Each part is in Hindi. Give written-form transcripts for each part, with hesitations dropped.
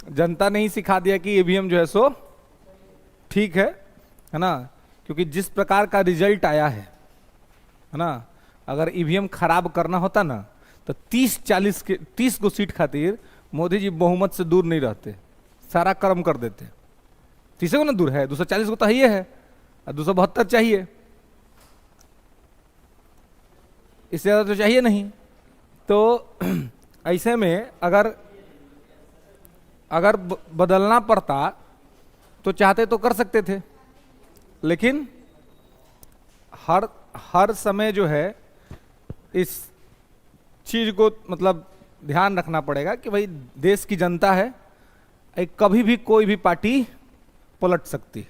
जनता ने ही सिखा दिया कि ईवीएम जो है सो ठीक है ना, क्योंकि जिस प्रकार का रिजल्ट आया है ना, अगर ईवीएम खराब करना होता ना तो 30 गो सीट खातिर मोदी जी बहुमत से दूर नहीं रहते, सारा कर्म कर देते। 30 को ना दूर है, 240 को तो ही है, और 272 चाहिए, इससे ज्यादा तो चाहिए नहीं। तो ऐसे में अगर बदलना पड़ता तो चाहते तो कर सकते थे, लेकिन हर समय जो है इस चीज को मतलब ध्यान रखना पड़ेगा कि भाई देश की जनता है, कभी भी कोई भी पार्टी पलट सकती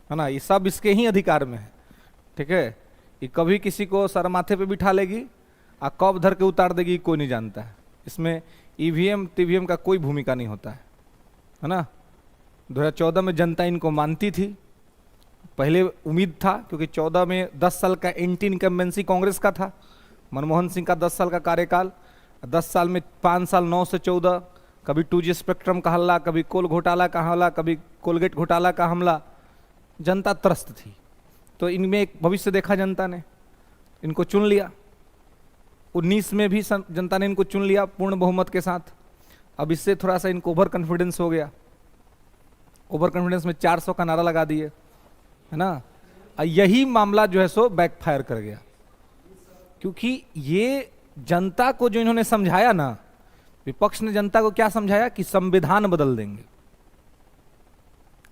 है ना, ये सब इसके ही अधिकार में है। ठीक है, ये कभी किसी को सर माथे पे बिठा लेगी और कब धर के उतार देगी कोई नहीं जानता है। इसमें ईवीएम टीवीएम का कोई भूमिका नहीं होता है ना। 2014 में जनता इनको मानती थी, पहले उम्मीद था, क्योंकि 14 में 10 साल का एंटी इनकम्बेंसी कांग्रेस का था, मनमोहन सिंह का 10 साल का कार्यकाल, 10 साल में 5 साल 9 से 14, कभी 2G स्पेक्ट्रम का हल्ला, कभी कोल घोटाला का हमला, कभी कोलगेट घोटाला का हमला, जनता त्रस्त थी। तो इनमें एक भविष्य देखा जनता ने, इनको चुन लिया। 19 में भी जनता ने इनको चुन लिया पूर्ण बहुमत के साथ। अब इससे थोड़ा सा इनको ओवर कॉन्फिडेंस हो गया, ओवर कॉन्फिडेंस में 400 का नारा लगा दिए, है ना। यही मामला जो है सो बैकफायर कर गया, क्योंकि ये जनता को जो इन्होंने समझाया ना, विपक्ष ने जनता को क्या समझाया कि संविधान बदल देंगे।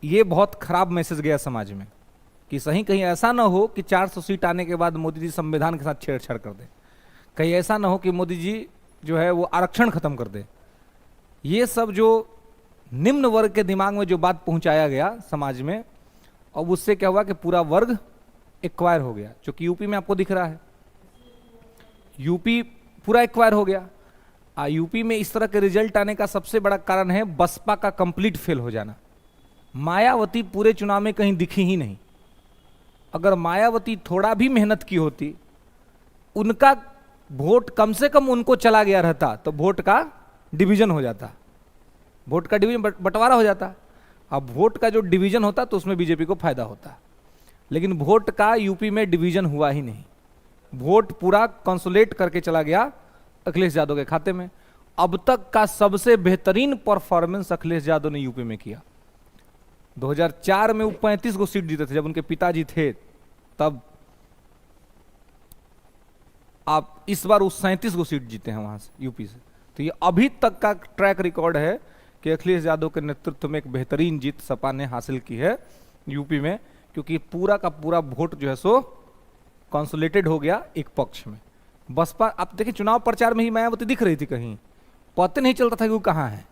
ये बहुत खराब मैसेज गया समाज में कि सही कहीं ऐसा ना हो कि 400 सीट आने के बाद मोदी जी संविधान के साथ छेड़छाड़ कर दे, कहीं ऐसा ना हो कि मोदी जी जो है वो आरक्षण खत्म कर दे। ये सब जो निम्न वर्ग के दिमाग में जो बात पहुंचाया गया समाज में, अब उससे क्या हुआ कि पूरा वर्ग एक्वायर हो गया, जो कि यूपी में आपको दिख रहा है। यूपी पूरा एक्वायर हो गया। यूपी में इस तरह के रिजल्ट आने का सबसे बड़ा कारण है बसपा का कंप्लीट फेल हो जाना। मायावती पूरे चुनाव में कहीं दिखी ही नहीं। अगर मायावती थोड़ा भी मेहनत की होती, उनका वोट कम से कम उनको चला गया रहता, तो वोट का डिवीजन हो जाता, वोट का डिवीजन बंटवारा हो जाता। अब वोट का जो डिवीजन होता तो उसमें बीजेपी को फायदा होता, लेकिन वोट का यूपी में डिवीजन हुआ ही नहीं। वोट पूरा कंसोलेट करके चला गया अखिलेश यादव के खाते में। अब तक का सबसे बेहतरीन परफॉर्मेंस अखिलेश यादव ने यूपी में किया। 2004 में वो 35 को सीट जीते थे जब उनके पिताजी थे, तब आप इस बार वो 37 को सीट जीते हैं वहां से यूपी से। तो ये अभी तक का ट्रैक रिकॉर्ड है कि अखिलेश यादव के नेतृत्व में एक बेहतरीन जीत सपा ने हासिल की है यूपी में, क्योंकि पूरा का पूरा वोट जो है सो कंसोलिडेटेड हो गया एक पक्ष में। बसपा, आप देखिए चुनाव प्रचार में ही मायावती दिख रही थी, कहीं पता नहीं चलता था कि वो कहां है।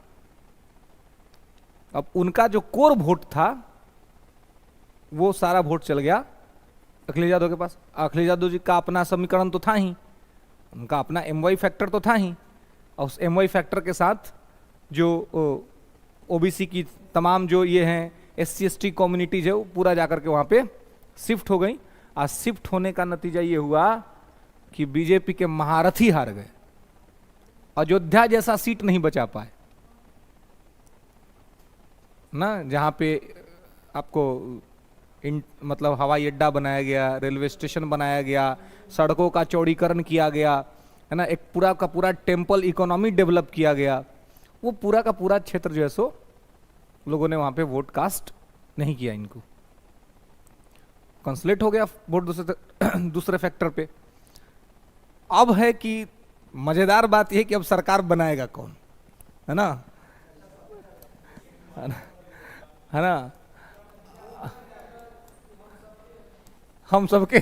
अब उनका जो कोर वोट था वो सारा वोट चल गया अखिलेश यादव के पास। अखिलेश यादव जी का अपना समीकरण तो था ही, उनका अपना MY फैक्टर तो था ही, और उस MY फैक्टर के साथ जो OBC की तमाम जो ये हैं SC ST कम्युनिटीज है वो पूरा जाकर के वहां पे शिफ्ट हो गई। आज शिफ्ट होने का नतीजा ये हुआ कि बीजेपी के महारथी हार गए, अयोध्या जैसा सीट नहीं बचा पाए ना, जहां पे आपको मतलब हवाई अड्डा बनाया गया, रेलवे स्टेशन बनाया गया, सड़कों का चौड़ीकरण किया गया, है ना, एक पूरा का पूरा टेम्पल इकोनॉमी डेवलप किया गया। वो पूरा का पूरा क्षेत्र जो है सो लोगों ने वहां पे वोट कास्ट नहीं किया, इनको कंसलेट हो गया वोट दूसरे फैक्टर पे। अब है कि मजेदार बात यह कि अब सरकार बनाएगा कौन, है ना, है ना, हम सबके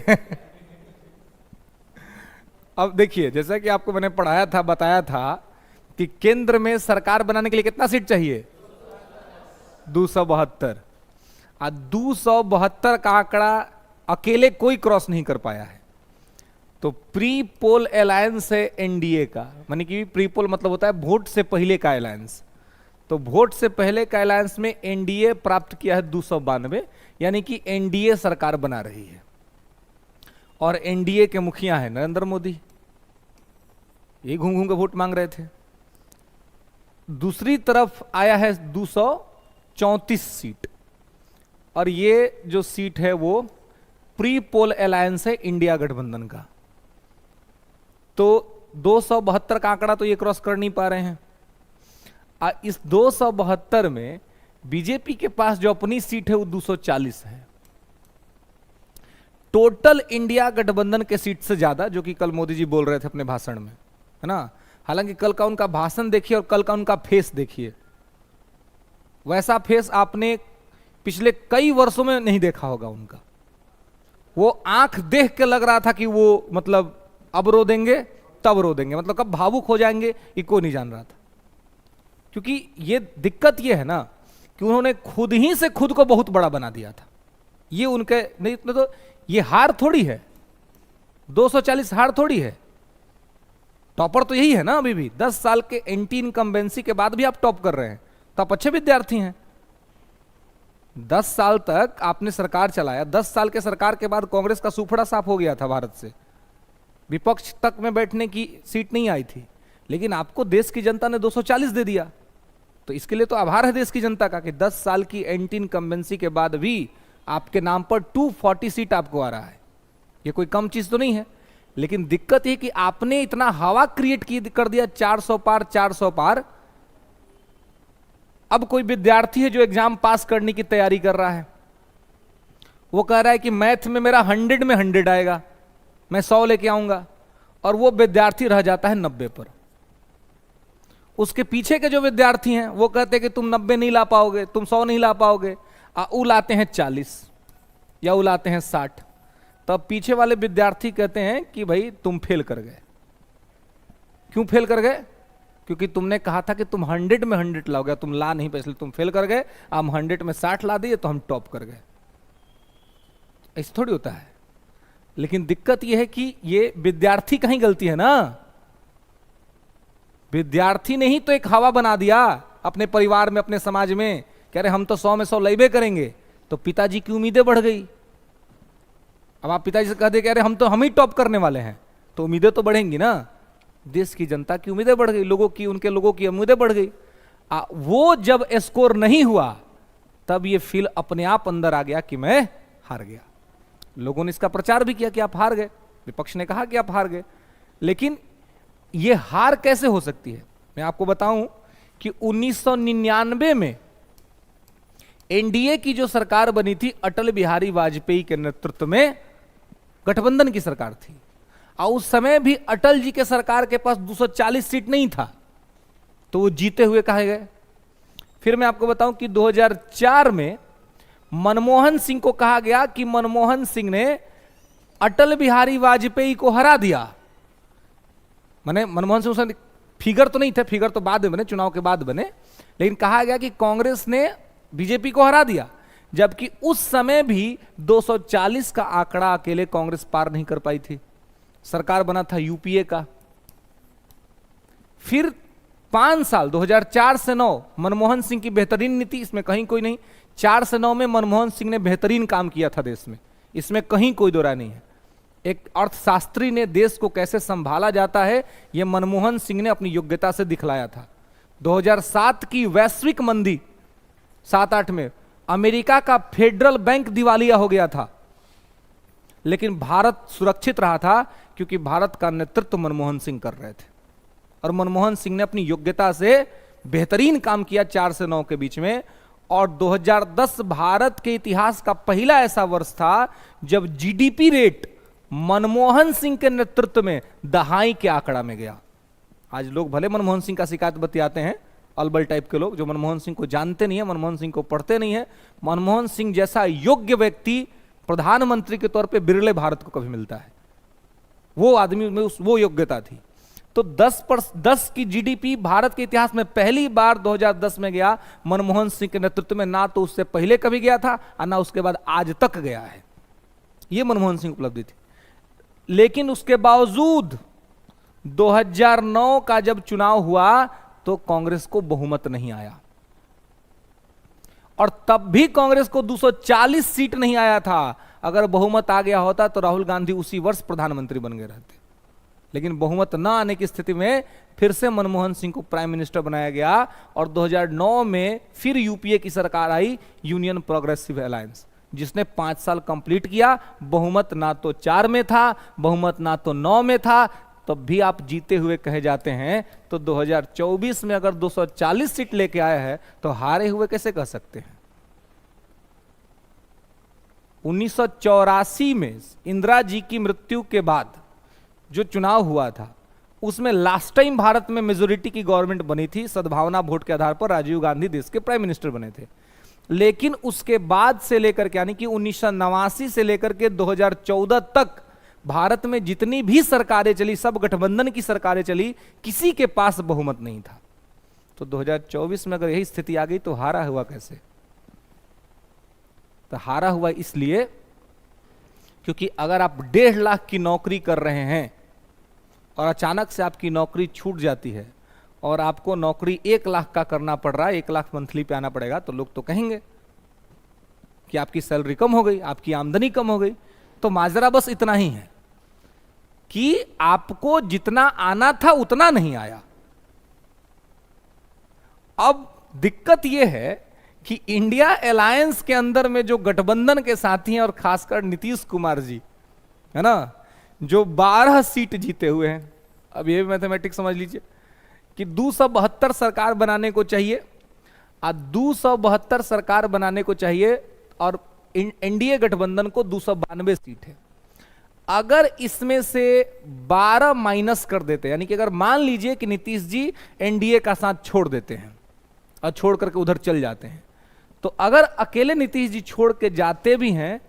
अब देखिए, जैसा कि आपको मैंने पढ़ाया था, बताया था कि केंद्र में सरकार बनाने के लिए कितना सीट चाहिए, 272। 272 का आंकड़ा अकेले कोई क्रॉस नहीं कर पाया है। तो प्री पोल अलायंस है एनडीए का, माने कि प्री पोल मतलब होता है वोट से पहले का अलायंस। तो वोट से पहले का अलायंस में एनडीए प्राप्त किया है 292, यानी कि एनडीए सरकार बना रही है। और एनडीए के मुखिया है नरेंद्र मोदी, ये घूम घूम के वोट मांग रहे थे। दूसरी तरफ आया है 234 सीट, और ये जो सीट है वो प्री पोल अलायंस है इंडिया गठबंधन का। तो 272 का आंकड़ा तो ये क्रॉस कर नहीं पा रहे हैं। इस 272 में बीजेपी के पास जो अपनी सीट है वो 240 है। टोटल इंडिया गठबंधन के सीट से ज्यादा, जो कि कल मोदी जी बोल रहे थे अपने भाषण में, है ना। हालांकि कल का उनका भाषण देखिए और कल का उनका फेस देखिए, वैसा फेस आपने पिछले कई वर्षों में नहीं देखा होगा उनका। वो आंख देख के लग रहा था कि वो मतलब अब रो देंगे तब रो देंगे, मतलब कब भावुक हो जाएंगे ये कोई नहीं जान रहा था। क्योंकि ये दिक्कत ये है ना कि उन्होंने खुद ही से खुद को बहुत बड़ा बना दिया था। ये उनके नहीं तो ये हार थोड़ी है, 240 हार थोड़ी है। टॉपर तो यही है ना। अभी भी 10 साल के एंटी इनकम्बेंसी के बाद भी आप टॉप कर रहे हैं, तो आप अच्छे विद्यार्थी हैं। 10 साल तक आपने सरकार चलाया, 10 साल के सरकार के बाद कांग्रेस का सूफड़ा साफ हो गया था भारत से, विपक्ष तक में बैठने की सीट नहीं आई थी, लेकिन आपको देश की जनता ने 240 दे दिया। तो इसके लिए तो आभार है देश की जनता का कि 10 साल की एंटी इनकम्बेंसी के बाद भी आपके नाम पर 240 सीट आपको आ रहा है। ये कोई कम चीज तो नहीं है। लेकिन दिक्कत है कि आपने इतना हवा क्रिएट कर दिया, 400 पार 400 पार। अब कोई विद्यार्थी है जो एग्जाम पास करने की तैयारी कर रहा है, वो कह रहा है कि मैथ में मेरा 100 में 100 आएगा, मैं 100 लेके आऊंगा, और वो विद्यार्थी रह जाता है 90 पर। उसके पीछे के जो विद्यार्थी हैं वो कहते हैं कि तुम 90 नहीं ला पाओगे, तुम 100 नहीं ला पाओगे, वो लाते हैं 40 या वो लाते हैं 60। तब पीछे वाले विद्यार्थी कहते हैं कि भाई तुम फेल कर गए। क्यों फेल कर गए? क्योंकि तुमने कहा था कि तुम 100 में 100 लाओगे, तुम ला नहीं पाए, इसलिए तुम फेल कर गए। हम 100 में 60 ला दिए तो हम टॉप कर गए। ऐसा थोड़ी होता है। लेकिन दिक्कत यह है कि ये विद्यार्थी कहीं गलती है ना। विद्यार्थी ने ही तो एक हवा बना दिया अपने परिवार में, अपने समाज में, कह रहे हम तो 100 में 100 लेबे करेंगे। तो पिताजी की उम्मीदें बढ़ गई। अब आप पिताजी से कह दे, कह रहे हम ही टॉप करने वाले हैं, तो उम्मीदें तो बढ़ेंगी ना। देश की जनता की उम्मीदें बढ़ गई, लोगों की, उनके लोगों की उम्मीदें बढ़ गई। वो जब स्कोर नहीं हुआ तब ये फील अपने आप अंदर आ गया कि मैं हार गया। लोगों ने इसका प्रचार भी किया कि आप हार गए, विपक्ष ने कहा कि आप हार गए। लेकिन ये हार कैसे हो सकती है? मैं आपको बताऊं कि 1999 में एनडीए की जो सरकार बनी थी, अटल बिहारी वाजपेयी के नेतृत्व में गठबंधन की सरकार थी, और उस समय भी अटल जी के सरकार के पास 240 सीट नहीं था, तो वो जीते हुए कहे गए। फिर मैं आपको बताऊं कि 2004 में मनमोहन सिंह को कहा गया कि मनमोहन सिंह ने अटल बिहारी वाजपेयी को हरा दिया। माने मनमोहन सिंह उस फिगर तो नहीं थे, फिगर तो बाद में बने, चुनाव के बाद बने, लेकिन कहा गया कि कांग्रेस ने बीजेपी को हरा दिया। जबकि उस समय भी 240 का आंकड़ा अकेले कांग्रेस पार नहीं कर पाई थी। सरकार बना था यूपीए का। फिर 5 साल 2004 से 9 मनमोहन सिंह की बेहतरीन नीति, इसमें कहीं कोई नहीं। 4 से 9 में मनमोहन सिंह ने बेहतरीन काम किया था देश में, इसमें कहीं कोई दो राय नहीं है। एक अर्थशास्त्री ने देश को कैसे संभाला जाता है, यह मनमोहन सिंह ने अपनी योग्यता से दिखलाया था। 2007 की वैश्विक मंदी, 7-8 में अमेरिका का फेडरल बैंक दिवालिया हो गया था, लेकिन भारत सुरक्षित रहा था क्योंकि भारत का नेतृत्व मनमोहन सिंह कर रहे थे। और मनमोहन सिंह ने अपनी योग्यता से बेहतरीन काम किया 4 से 9 के बीच में। और 2010 भारत के इतिहास का पहला ऐसा वर्ष था जब जीडीपी रेट मनमोहन सिंह के नेतृत्व में दहाई के आंकड़ा में गया। आज लोग भले मनमोहन सिंह का शिकायत बतियाते हैं, अलबल टाइप के लोग जो मनमोहन सिंह को जानते नहीं है, मनमोहन सिंह को पढ़ते नहीं है। मनमोहन सिंह जैसा योग्य व्यक्ति प्रधानमंत्री के तौर पे बिरले भारत को कभी मिलता है। वो आदमी में वो योग्यता थी। तो 10 की जीडीपी भारत के इतिहास में पहली बार 2010 में गया मनमोहन सिंह के नेतृत्व में। ना तो उससे पहले कभी गया था और ना उसके बाद आज तक गया है। ये मनमोहन सिंह उपलब्धि थी। लेकिन उसके बावजूद 2009 का जब चुनाव हुआ तो कांग्रेस को बहुमत नहीं आया, और तब भी कांग्रेस को 240 सीट नहीं आया था। अगर बहुमत आ गया होता तो राहुल गांधी उसी वर्ष प्रधानमंत्री बन गए रहते। लेकिन बहुमत न आने की स्थिति में फिर से मनमोहन सिंह को प्राइम मिनिस्टर बनाया गया और 2009 में फिर यूपीए की सरकार आई, यूनियन प्रोग्रेसिव अलायंस, जिसने 5 साल कंप्लीट किया। बहुमत ना तो 4 में था, बहुमत ना तो 9 में था, तब भी आप जीते हुए कहे जाते हैं। तो 2024 में अगर 240 सीट लेके आया है तो हारे हुए कैसे कह सकते हैं? 1984 में इंदिरा जी की मृत्यु के बाद जो चुनाव हुआ था उसमें लास्ट टाइम भारत में मेजोरिटी की गवर्नमेंट बनी थी, सद्भावना वोट के आधार पर राजीव गांधी देश के प्राइम मिनिस्टर बने थे। लेकिन उसके बाद से लेकर के यानी कि 1989 से लेकर के 2014 तक भारत में जितनी भी सरकारें चली, सब गठबंधन की सरकारें चली, किसी के पास बहुमत नहीं था। तो 2024 में अगर यही स्थिति आ गई तो हारा हुआ कैसे? तो हारा हुआ इसलिए क्योंकि अगर आप 1.5 लाख की नौकरी कर रहे हैं और अचानक से आपकी नौकरी छूट जाती है और आपको नौकरी 1 लाख का करना पड़ रहा है, 1 लाख मंथली पे आना पड़ेगा, तो लोग तो कहेंगे कि आपकी सैलरी कम हो गई, आपकी आमदनी कम हो गई। तो माजरा बस इतना ही है कि आपको जितना आना था उतना नहीं आया। अब दिक्कत यह है कि इंडिया अलायंस के अंदर में जो गठबंधन के साथी हैं और खासकर नीतीश कुमार जी है ना, जो 12 सीट जीते हुए हैं, अब ये मैथमेटिक्स समझ लीजिए कि 272 सरकार बनाने को चाहिए, 272 सरकार बनाने को चाहिए और एनडीए गठबंधन को 292 सीट है। अगर इसमें से 12 माइनस कर देते, यानी कि अगर मान लीजिए कि नीतीश जी एनडीए का साथ छोड़ देते हैं और छोड़ करके उधर चल जाते हैं, तो अगर अकेले नीतीश जी छोड़ के जाते भी हैं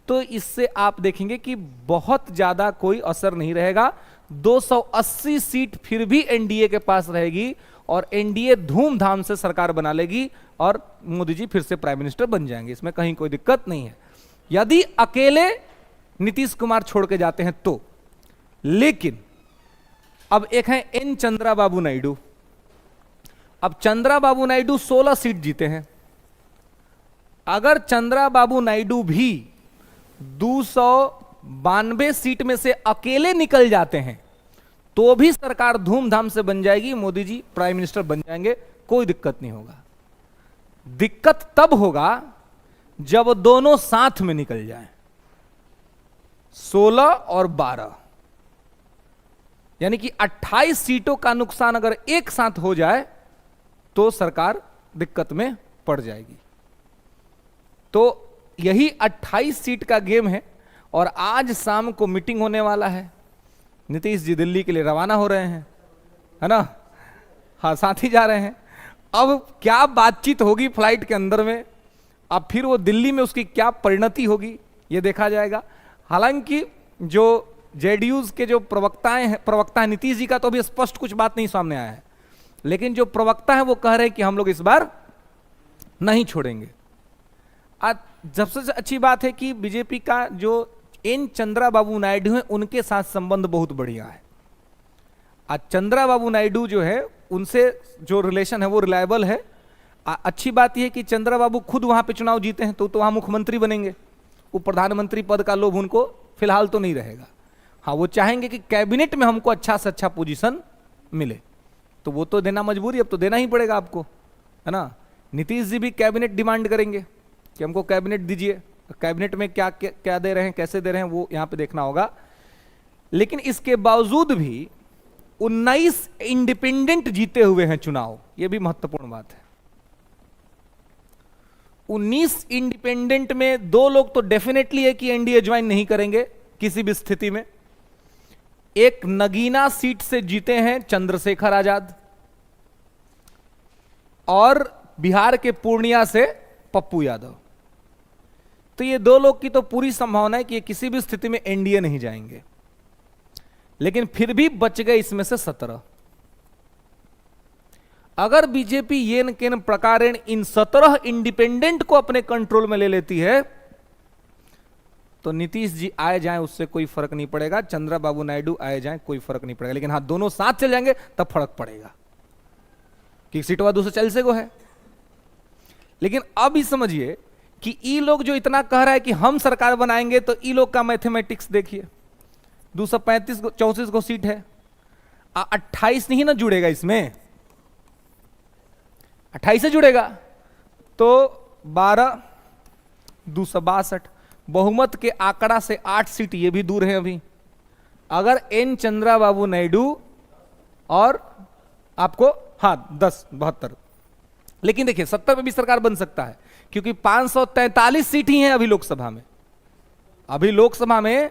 तो इससे आप देखेंगे कि बहुत ज्यादा कोई असर नहीं रहेगा। 280 सीट फिर भी एनडीए के पास रहेगी और एनडीए धूमधाम से सरकार बना लेगी और मोदी जी फिर से प्राइम मिनिस्टर बन जाएंगे, इसमें कहीं कोई दिक्कत नहीं है यदि अकेले नीतीश कुमार छोड़ के जाते हैं तो। लेकिन अब एक है एन चंद्राबाबू नायडू। अब चंद्राबाबू नायडू 16 सीट जीते हैं। अगर चंद्राबाबू नायडू भी 292 सीट में से अकेले निकल जाते हैं तो भी सरकार धूमधाम से बन जाएगी, मोदी जी प्राइम मिनिस्टर बन जाएंगे, कोई दिक्कत नहीं होगा। दिक्कत तब होगा जब दोनों साथ में निकल जाएं, 16 और 12, यानी कि 28 सीटों का नुकसान अगर एक साथ हो जाए तो सरकार दिक्कत में पड़ जाएगी। तो यही 28 सीट का गेम है और आज शाम को मीटिंग होने वाला है। नीतीश जी दिल्ली के लिए रवाना हो रहे हैं, है ना, हाँ साथ ही जा रहे हैं। अब क्या बातचीत होगी फ्लाइट के अंदर में, अब फिर वो दिल्ली में उसकी क्या परिणति होगी ये देखा जाएगा। हालांकि जो जेडीयू के जो प्रवक्ता है नीतीश जी का तो अभी स्पष्ट कुछ बात नहीं सामने आया है, लेकिन जो प्रवक्ता है वो कह रहे हैं कि हम लोग इस बार नहीं छोड़ेंगे। आज सबसे अच्छी बात है कि बीजेपी का जो एन चंद्राबाबू नायडू है उनके साथ संबंध बहुत बढ़िया है। आज चंद्राबाबू नायडू जो है उनसे जो रिलेशन है वो रिलायबल है। अच्छी बात यह है कि चंद्राबाबू खुद वहां पे चुनाव जीते हैं तो वहां मुख्यमंत्री बनेंगे, वो प्रधानमंत्री पद का लोभ उनको फिलहाल तो नहीं रहेगा। हाँ वो चाहेंगे कि कैबिनेट में हमको अच्छा से अच्छा पोजीशन मिले, तो वो तो देना मजबूरी, अब तो देना ही पड़ेगा आपको, है ना। नीतीश जी भी कैबिनेट डिमांड करेंगे कि हमको कैबिनेट दीजिए, कैबिनेट में क्या क्या, क्या दे रहे हैं, कैसे दे रहे हैं, वो यहां पे देखना होगा। लेकिन इसके बावजूद भी 19 इंडिपेंडेंट जीते हुए हैं चुनाव, ये भी महत्वपूर्ण बात है। 19 इंडिपेंडेंट में 2 लोग तो डेफिनेटली है कि एनडीए ज्वाइन नहीं करेंगे किसी भी स्थिति में। एक नगीना सीट से जीते हैं चंद्रशेखर आजाद और बिहार के पूर्णिया से पप्पू यादव। तो ये 2 लोग की तो पूरी संभावना है कि ये किसी भी स्थिति में एनडीए नहीं जाएंगे, लेकिन फिर भी बच गए इसमें से 17। अगर बीजेपी येन केन प्रकारेण इन 17 इंडिपेंडेंट को अपने कंट्रोल में ले लेती है तो नीतीश जी आए जाएं उससे कोई फर्क नहीं पड़ेगा, चंद्रबाबू नायडू आए जाएं कोई फर्क नहीं पड़ेगा। लेकिन हाँ दोनों साथ चल जाएंगे तब फर्क पड़ेगा कि सीटवा दूसरे चल से को है। लेकिन अब ही समझिए कि ई लोग जो इतना कह रहा है कि हम सरकार बनाएंगे, तो ई लोग का मैथमेटिक्स देखिए, 234 को सीट है, 28 नहीं ना जुड़ेगा इसमें, 28 से जुड़ेगा तो 12 262, बहुमत के आंकड़ा से 8 सीट ये भी दूर है अभी। अगर एन चंद्राबाबू नायडू और आपको 10 72, लेकिन देखिए 70 पे भी सरकार बन सकता है क्योंकि 543 सीट ही हैं अभी लोकसभा में। अभी लोकसभा में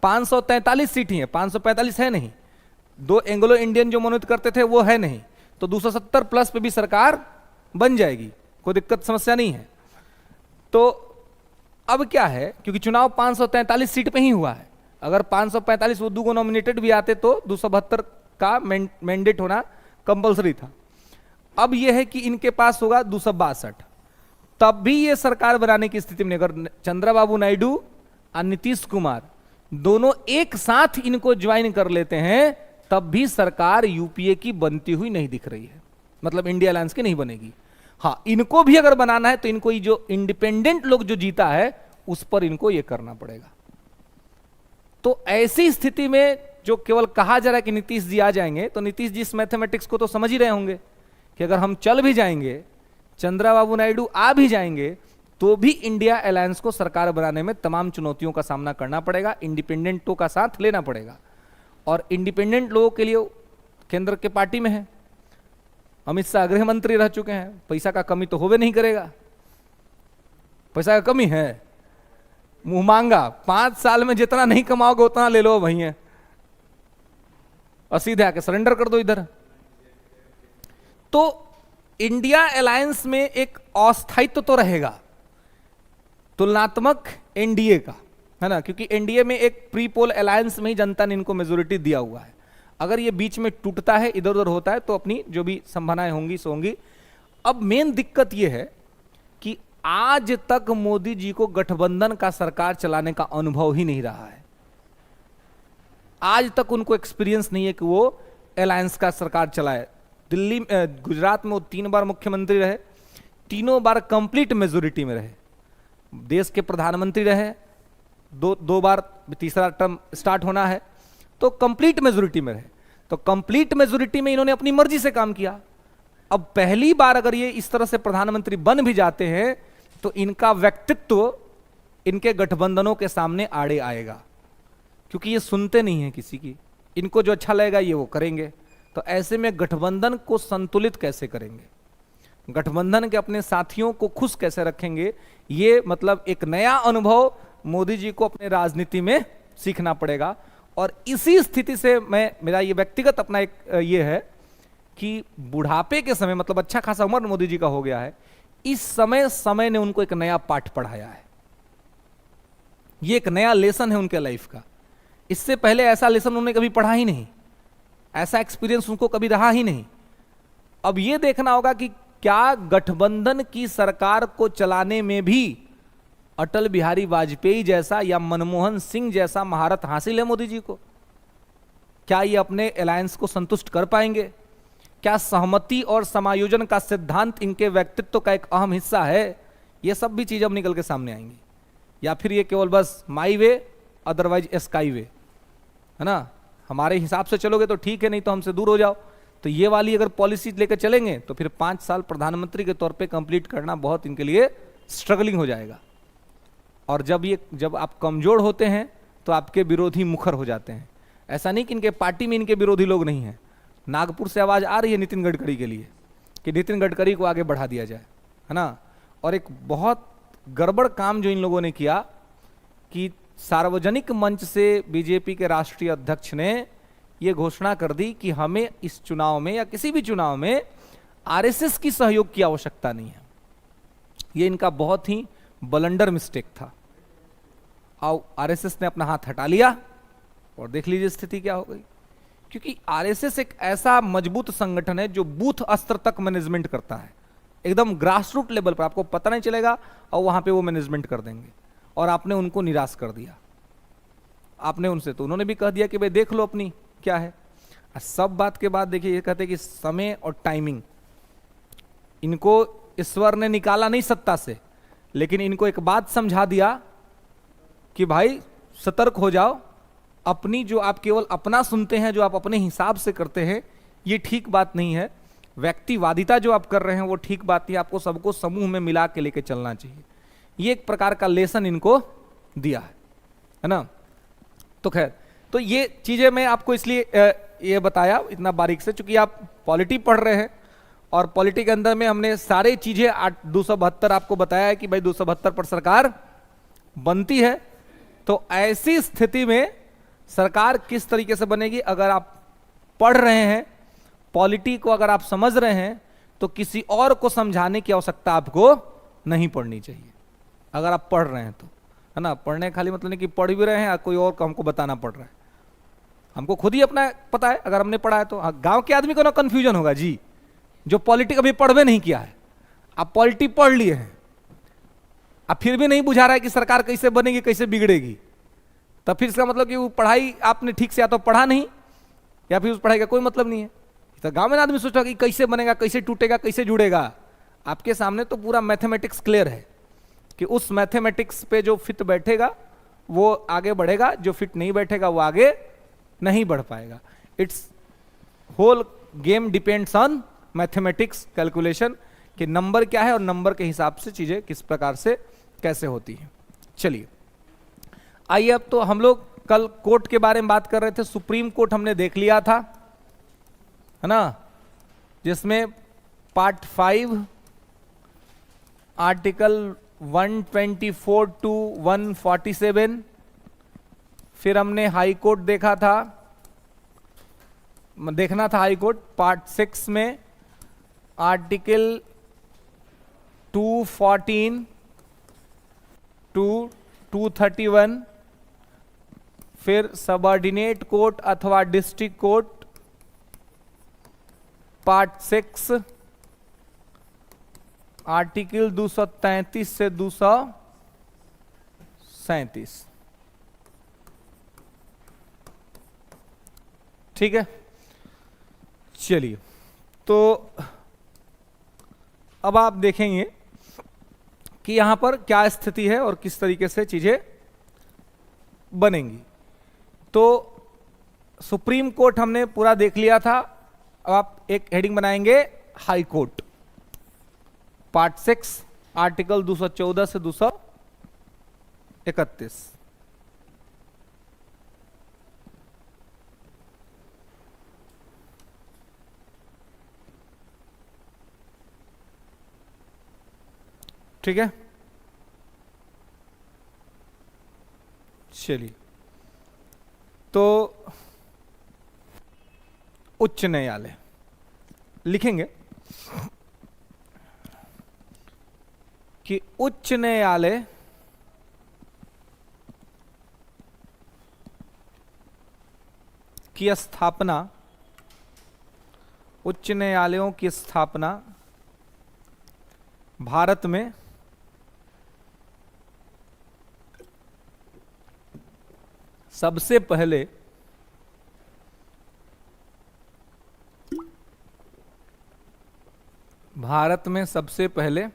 543 सीट ही हैं, 545 है नहीं। 2 एंग्लो इंडियन जो मनोनीत करते थे वो है नहीं, तो 270 प्लस पे भी सरकार बन जाएगी, कोई दिक्कत समस्या नहीं है। तो अब क्या है, क्योंकि चुनाव 543 सीट पे ही हुआ है, अगर 545 वो 2 नॉमिनेटेड भी आते तो 272 का मैंडेट होना कंपलसरी था। अब यह है कि इनके पास होगा 262, तब भी ये सरकार बनाने की स्थिति में, अगर चंद्रबाबू नायडू और नीतीश कुमार दोनों एक साथ इनको ज्वाइन कर लेते हैं, तब भी सरकार यूपीए की बनती हुई नहीं दिख रही है, मतलब इंडिया अलायंस की नहीं बनेगी। हाँ, इनको भी अगर बनाना है तो इनको ये जो इंडिपेंडेंट लोग जो जीता है उस पर इनको ये करना पड़ेगा। तो ऐसी स्थिति में जो केवल कहा जा रहा है कि नीतीश जी आ जाएंगे, तो नीतीश जी इस मैथमेटिक्स को तो समझ ही रहे होंगे कि अगर हम चल भी जाएंगे, चंद्रबाबू नायडू आ भी जाएंगे, तो भी इंडिया अलायंस को सरकार बनाने में तमाम चुनौतियों का सामना करना पड़ेगा, इंडिपेंडेंटों का साथ लेना पड़ेगा। और इंडिपेंडेंट लोगों के लिए केंद्र के पार्टी में है, अमित शाह गृह मंत्री रह चुके हैं, पैसा का कमी तो होवे नहीं करेगा। पैसा का कमी है, मुंह मांगा, 5 साल में जितना नहीं कमाओगे उतना ले लो भैया, और सीधे आके सरेंडर कर दो इधर। तो इंडिया अलायंस में एक अस्थायित्व तो रहेगा तुलनात्मक एनडीए का, है ना, क्योंकि एनडीए में एक प्री पोल अलायंस में ही जनता ने इनको मेजोरिटी दिया हुआ है। अगर ये बीच में टूटता है, इधर उधर होता है, तो अपनी जो भी संभावनाएं होंगी सो होंगी। अब मेन दिक्कत यह है कि आज तक मोदी जी को गठबंधन का सरकार चलाने का अनुभव ही नहीं रहा है। आज तक उनको एक्सपीरियंस नहीं है कि वो अलायंस का सरकार चलाए। दिल्ली गुजरात में वो 3 बार मुख्यमंत्री रहे, तीनों बार कंप्लीट मेजोरिटी में रहे, देश के प्रधानमंत्री रहे, दो बार तीसरा टर्म स्टार्ट होना है, तो कंप्लीट मेजोरिटी में रहे। तो कंप्लीट मेजोरिटी में इन्होंने अपनी मर्जी से काम किया। अब पहली बार अगर ये इस तरह से प्रधानमंत्री बन भी जाते हैं तो इनका व्यक्तित्व इनके गठबंधनों के सामने आड़े आएगा, क्योंकि ये सुनते नहीं हैं किसी की, इनको जो अच्छा लगेगा ये वो करेंगे। तो ऐसे में गठबंधन को संतुलित कैसे करेंगे, गठबंधन के अपने साथियों को खुश कैसे रखेंगे, ये मतलब एक नया अनुभव मोदी जी को अपने राजनीति में सीखना पड़ेगा। और इसी स्थिति से मेरा ये व्यक्तिगत अपना एक ये है कि बुढ़ापे के समय, मतलब अच्छा खासा उम्र मोदी जी का हो गया है, इस समय ने उनको एक नया पाठ पढ़ाया है। ये एक नया लेसन है उनके लाइफ का। इससे पहले ऐसा लेसन उन्होंने कभी पढ़ा ही नहीं, ऐसा एक्सपीरियंस उनको कभी रहा ही नहीं। अब ये देखना होगा कि क्या गठबंधन की सरकार को चलाने में भी अटल बिहारी वाजपेयी जैसा या मनमोहन सिंह जैसा महारत हासिल है मोदी जी को? क्या ये अपने अलायंस को संतुष्ट कर पाएंगे? क्या सहमति और समायोजन का सिद्धांत इनके व्यक्तित्व का एक अहम हिस्सा है? ये सब भी चीज अब निकल के सामने आएंगी। या फिर ये केवल बस माई वे अदरवाइज स्काई वे, है ना, हमारे हिसाब से चलोगे तो ठीक है, नहीं तो हमसे दूर हो जाओ। तो ये वाली अगर पॉलिसी लेकर चलेंगे तो फिर 5 साल प्रधानमंत्री के तौर पे कंप्लीट करना बहुत इनके लिए स्ट्रगलिंग हो जाएगा। और जब आप कमजोर होते हैं तो आपके विरोधी मुखर हो जाते हैं। ऐसा नहीं कि इनके पार्टी में इनके विरोधी लोग नहीं हैं। नागपुर से आवाज आ रही है नितिन गडकरी के लिए कि नितिन गडकरी को आगे बढ़ा दिया जाए, है ना। और एक बहुत गड़बड़ काम जो इन लोगों ने किया कि सार्वजनिक मंच से बीजेपी के राष्ट्रीय अध्यक्ष ने यह घोषणा कर दी कि हमें इस चुनाव में या किसी भी चुनाव में आरएसएस की सहयोग की आवश्यकता नहीं है। यह इनका बहुत ही बलंडर मिस्टेक था। और आरएसएस ने अपना हाथ हटा लिया और देख लीजिए स्थिति क्या हो गई। क्योंकि आरएसएस एक ऐसा मजबूत संगठन है जो बूथ स्तर तक मैनेजमेंट करता है, एकदम ग्रास रूट लेवल पर, आपको पता नहीं चलेगा और वहां पे वो मैनेजमेंट कर देंगे। और आपने उनको निराश कर दिया। आपने उनसे, तो उन्होंने भी कह दिया कि भाई देख लो अपनी क्या है। सब बात के बाद देखिए ये कहते हैं कि समय और टाइमिंग, इनको ईश्वर ने निकाला नहीं सत्ता से, लेकिन इनको एक बात समझा दिया कि भाई सतर्क हो जाओ, अपनी जो आप केवल अपना सुनते हैं, जो आप अपने हिसाब से करते हैं, ये ठीक बात नहीं है। व्यक्तिवादिता जो आप कर रहे हैं वो ठीक बात नहीं, आपको सबको समूह में मिला के लेके चलना चाहिए। ये एक प्रकार का लेसन इनको दिया है ना। तो खैर, तो ये चीजें मैं आपको इसलिए ये बताया इतना बारीक से, चूंकि आप पॉलिटी पढ़ रहे हैं और पॉलिटी के अंदर में हमने सारे चीजें 272 आपको बताया है कि भाई 272 पर सरकार बनती है। तो ऐसी स्थिति में सरकार किस तरीके से बनेगी, अगर आप पढ़ रहे हैं पॉलिटी को, अगर आप समझ रहे हैं, तो किसी और को समझाने की आवश्यकता आपको नहीं पड़नी चाहिए। अगर आप पढ़ रहे हैं तो, है ना, पढ़ने खाली मतलब नहीं कि पढ़ भी रहे हैं कोई और को हमको बताना पड़ रहा है। हमको खुद ही अपना पता है, अगर हमने पढ़ा है तो। गांव के आदमी को ना कंफ्यूजन होगा जी, जो पॉलिटी कभी पढ़वे नहीं किया है। आप पॉलिटी पढ़ लिए हैं, अब फिर भी नहीं बुझा रहा है कि सरकार कैसे बनेगी, कैसे बिगड़ेगी, तब फिर इसका मतलब कि वो पढ़ाई आपने ठीक से या तो पढ़ा नहीं, या फिर उस पढ़ाई का कोई मतलब नहीं है। तो गांव में आदमी सोचता कि कैसे बनेगा, कैसे टूटेगा, कैसे जुड़ेगा। आपके सामने तो पूरा मैथमेटिक्स क्लियर है कि उस मैथमेटिक्स पे जो फिट बैठेगा वो आगे बढ़ेगा, जो फिट नहीं बैठेगा वो आगे नहीं बढ़ पाएगा। It's whole game depends on mathematics calculation, कि नंबर क्या है और नंबर के हिसाब से चीजें किस प्रकार से कैसे होती हैं। चलिए आइए, अब तो हम लोग कल कोर्ट के बारे में बात कर रहे थे। सुप्रीम कोर्ट हमने देख लिया था, है ना, जिसमें पार्ट 5 आर्टिकल 124 टू 147, फिर हमने हाई कोर्ट देखा था, देखना था हाई कोर्ट पार्ट 6 में आर्टिकल 214 टू 231, फिर सबऑर्डिनेट कोर्ट अथवा डिस्ट्रिक्ट कोर्ट पार्ट 6 आर्टिकल 233 से 237। ठीक है, चलिए तो अब आप देखेंगे कि यहां पर क्या स्थिति है और किस तरीके से चीजें बनेंगी। तो सुप्रीम कोर्ट हमने पूरा देख लिया था। अब आप एक हेडिंग बनाएंगे हाई कोर्ट, पार्ट 6 आर्टिकल 214 से 231। ठीक है, चलिए तो उच्च न्यायालय लिखेंगे कि उच्च न्यायालय की स्थापना, उच्च न्यायालयों की स्थापना भारत में सबसे पहले भारत में सबसे पहले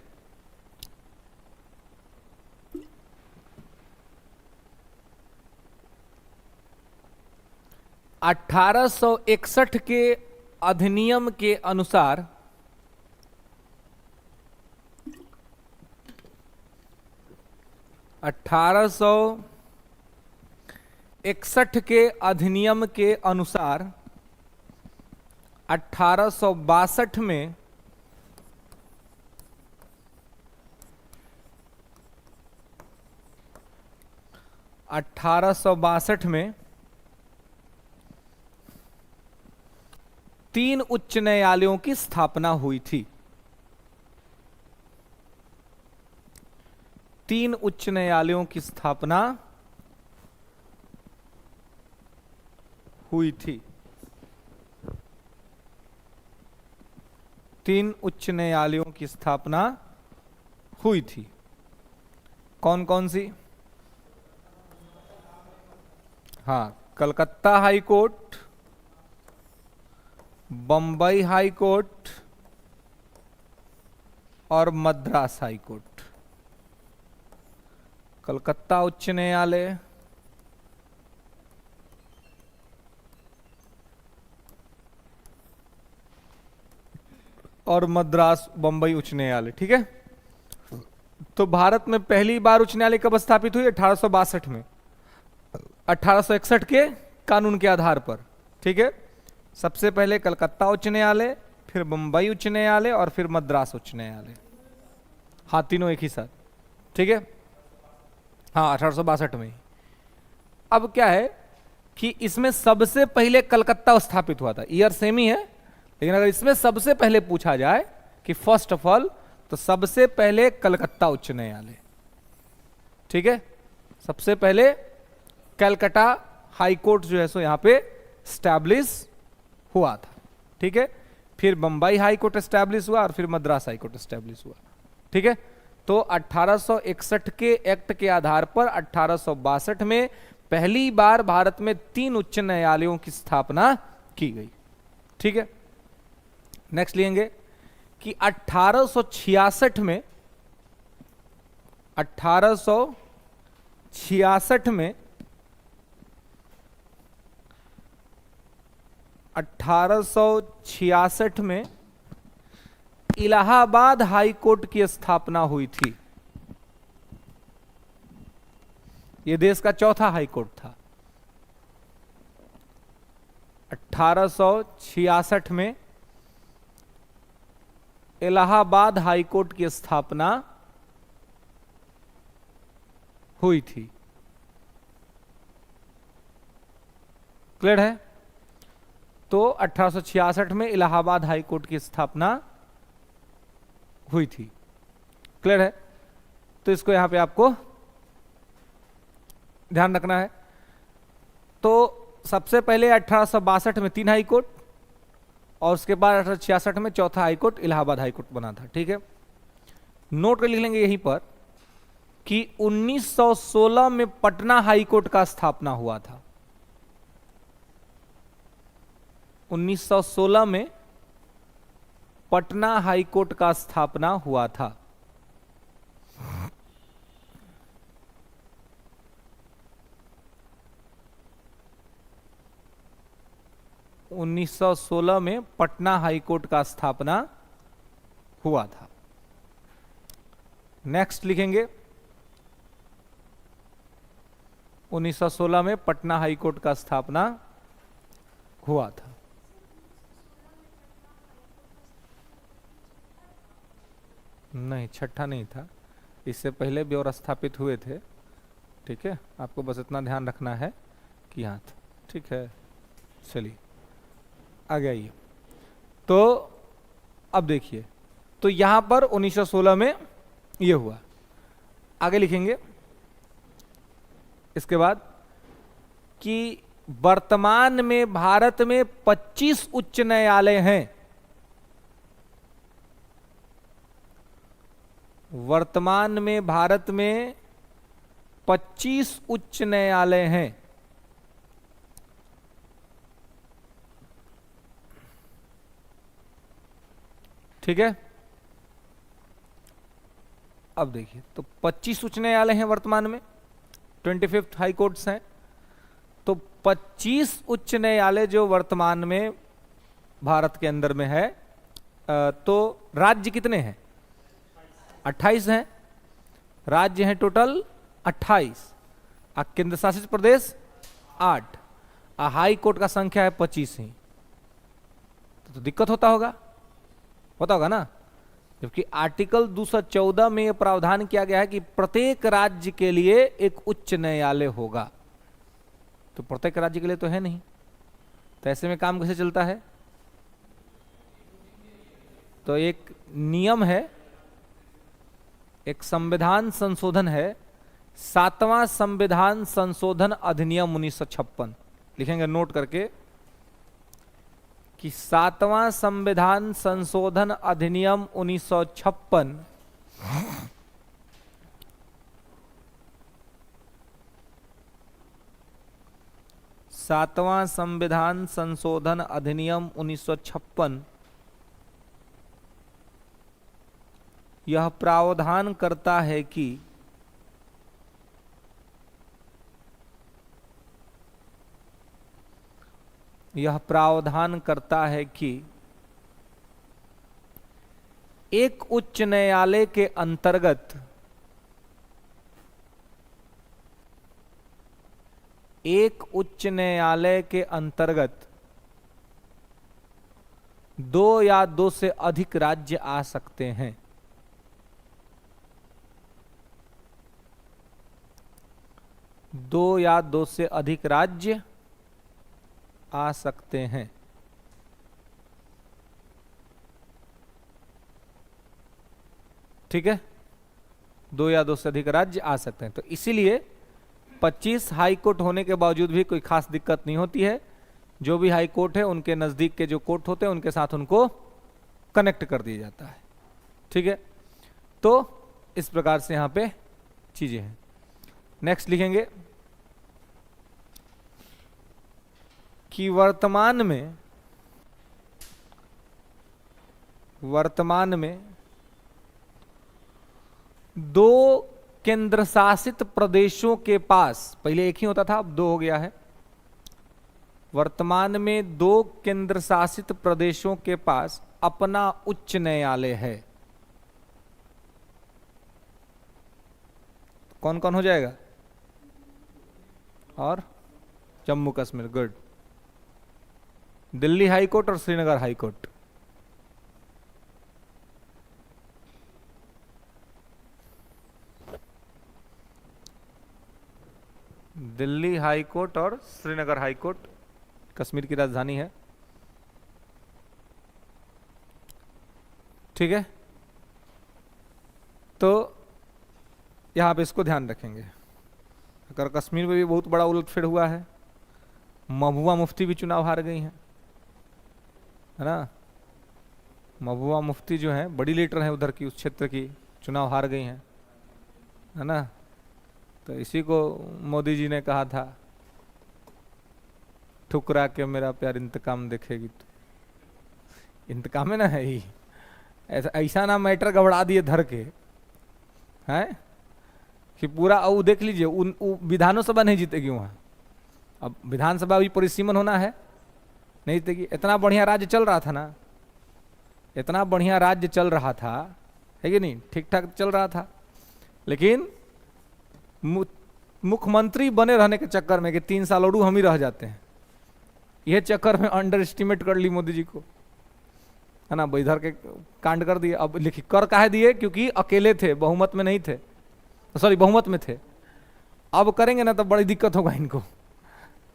1861 के अधिनियम के अनुसार 1861 के अधिनियम के अनुसार 1862 में में 3 उच्च न्यायालयों की स्थापना हुई थी। 3 उच्च न्यायालयों की स्थापना हुई थी। 3 उच्च न्यायालयों की स्थापना हुई थी। कौन कौन सी? हाँ, Calcutta high court, Bombay high court और मद्रास हाई कोर्ट। कलकत्ता उच्च न्यायालय, और मद्रास बंबई उच्च न्यायालय। ठीक है, तो भारत में पहली बार उच्च न्यायालय कब स्थापित हुई? 1862 में, 1861 के कानून के आधार पर। ठीक है, सबसे पहले कलकत्ता उच्च न्यायालय, फिर बंबई उच्च न्यायालय और फिर मद्रास उच्च न्यायालय। हाँ, तीनों एक ही साथ। ठीक है, हाँ 1862 में ही। अब क्या है कि इसमें सबसे पहले कलकत्ता स्थापित हुआ था, ईयर सेम ही है, लेकिन अगर इसमें सबसे पहले पूछा जाए कि फर्स्ट ऑफ ऑल, तो सबसे पहले कलकत्ता उच्च न्यायालय। ठीक है, सबसे पहले कलकत्ता हाई कोर्ट जो है सो यहां पे स्टैब्लिश हुआ था। ठीक है, फिर बंबई हाई कोर्ट स्टैब्लिश हुआ और फिर मद्रास हाई कोर्ट स्टैब्लिश हुआ। ठीक है, तो 1861 के एक्ट के आधार पर 1862 में पहली बार भारत में 3 उच्च न्यायालयों की स्थापना की गई। ठीक है, नेक्स्ट लेंगे कि 1866 में 1866 में 1866 में इलाहाबाद हाई कोर्ट की स्थापना हुई थी। यह देश का चौथा हाई कोर्ट था। 1866 में इलाहाबाद हाई कोर्ट की स्थापना हुई थी। क्लियर है? तो 1866 में इलाहाबाद हाई कोर्ट की स्थापना हुई थी। क्लियर है? तो इसको यहां पे आपको ध्यान रखना है। तो सबसे पहले 1862 में 3 हाई कोर्ट और उसके बाद 1866 में चौथा high court Allahabad high court बना था। ठीक है, नोट कर लिख लेंगे यहीं पर कि 1916 में पटना हाई कोर्ट का स्थापना हुआ था। 1916 में पटना हाई कोर्ट का स्थापना हुआ था। उन्नीस सौ 16 में पटना हाई कोर्ट का स्थापना हुआ था। नेक्स्ट लिखेंगे 1916 में पटना हाई कोर्ट का स्थापना हुआ था। नहीं, छठा नहीं था, इससे पहले भी और स्थापित हुए थे। ठीक है, आपको बस इतना ध्यान रखना है कि यहाँ था। ठीक है, चलिए आगे आइए। तो अब देखिए, तो यहां पर 1916 में यह हुआ। आगे लिखेंगे इसके बाद कि वर्तमान में भारत में 25 उच्च न्यायालय हैं। वर्तमान में भारत में 25 उच्च न्यायालय हैं। ठीक है, अब देखिए, तो 25 उच्च न्यायालय हैं वर्तमान में, 25 हाई कोर्ट्स हैं। तो 25 उच्च न्यायालय जो वर्तमान में भारत के अंदर में है, तो राज्य कितने हैं? 28 हैं। राज्य हैं टोटल 28, केंद्र शासित प्रदेश 8, हाई कोर्ट का संख्या है 25 ही। तो दिक्कत होता होगा ना, जबकि आर्टिकल 214 में यह प्रावधान किया गया है कि प्रत्येक राज्य के लिए एक उच्च न्यायालय होगा। तो प्रत्येक राज्य के लिए तो है नहीं, तो ऐसे में काम कैसे चलता है? तो एक नियम है, एक संविधान संशोधन है, 7वां संविधान संशोधन अधिनियम 1956। लिखेंगे नोट करके कि 7वां संविधान संशोधन अधिनियम 1956 7वां संविधान संशोधन अधिनियम 1956 यह प्रावधान करता है कि एक उच्च न्यायालय के अंतर्गत एक उच्च न्यायालय के अंतर्गत दो या दो से अधिक राज्य आ सकते हैं। दो या दो से अधिक राज्य आ सकते हैं। ठीक है, दो या दो से अधिक राज्य आ सकते हैं। तो इसीलिए 25 हाई कोर्ट होने के बावजूद भी कोई खास दिक्कत नहीं होती है। जो भी हाई कोर्ट है उनके नजदीक के जो कोर्ट होते हैं उनके साथ उनको कनेक्ट कर दिया जाता है। ठीक है, तो इस प्रकार से यहां पे चीजें हैं। नेक्स्ट लिखेंगे कि वर्तमान में दो केंद्र शासित प्रदेशों के पास, पहले एक ही होता था अब दो हो गया है, वर्तमान में दो केंद्र शासित प्रदेशों के पास अपना उच्च न्यायालय है। कौन कौन हो जाएगा? और Jammu Kashmir, good. Delhi high court और Srinagar high court. Delhi high court और श्रीनगर हाई कोर्ट कश्मीर की राजधानी है। ठीक है, तो यहां पे इसको ध्यान रखेंगे। अगर कश्मीर में भी बहुत बड़ा उलटफेर हुआ है, महबूबा मुफ्ती भी चुनाव हार गई हैं, है ना। महबूबा मुफ्ती जो है बड़ी लीडर है उधर की, उस क्षेत्र की, चुनाव हार गई हैं, है ना। तो इसी को मोदी जी ने कहा था, ठुकरा के मेरा प्यार इंतकाम देखेगी तो। इंतकाम है ना, है ही ऐसा, ऐसा ना मैटर गबड़ा दिए धर के, हैं कि पूरा। अब देख लीजिए, विधानसभा नहीं जीतेगी वहां। अब विधानसभा भी परिसीमन होना है, नहीं जीतेगी। इतना बढ़िया राज्य चल रहा था ना, इतना बढ़िया राज्य चल रहा था, है कि नहीं, ठीक ठाक चल रहा था। लेकिन मुख्यमंत्री बने रहने के चक्कर में कि 3 साल और हम ही रह जाते हैं, यह चक्कर में अंडर एस्टिमेट कर ली मोदी जी को, है ना। इधर के कांड कर दिए। अब लिखी कर काहे दिए? क्योंकि अकेले थे, बहुमत में नहीं थे, सॉरी बहुमत में थे। अब करेंगे ना तो बड़ी दिक्कत होगा इनको।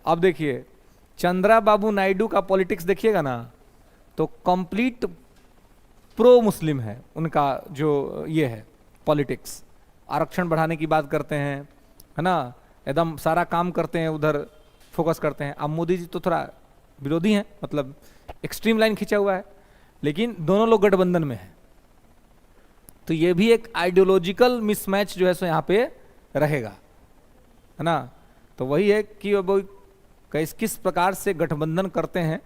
अब देखिए चंद्रा बाबू नायडू का पॉलिटिक्स देखिएगा ना, तो कंप्लीट प्रो मुस्लिम है उनका जो ये है पॉलिटिक्स। आरक्षण बढ़ाने की बात करते हैं, है ना, एकदम सारा काम करते हैं, उधर फोकस करते हैं। अब मोदी जी तो थोड़ा विरोधी हैं, मतलब एक्सट्रीम लाइन खींचा हुआ है, लेकिन दोनों लोग गठबंधन में हैं। तो ये भी एक आइडियोलॉजिकल मिसमैच जो है सो यहाँ पे रहेगा, है ना। तो वही है कि वो किस प्रकार से गठबंधन करते हैं,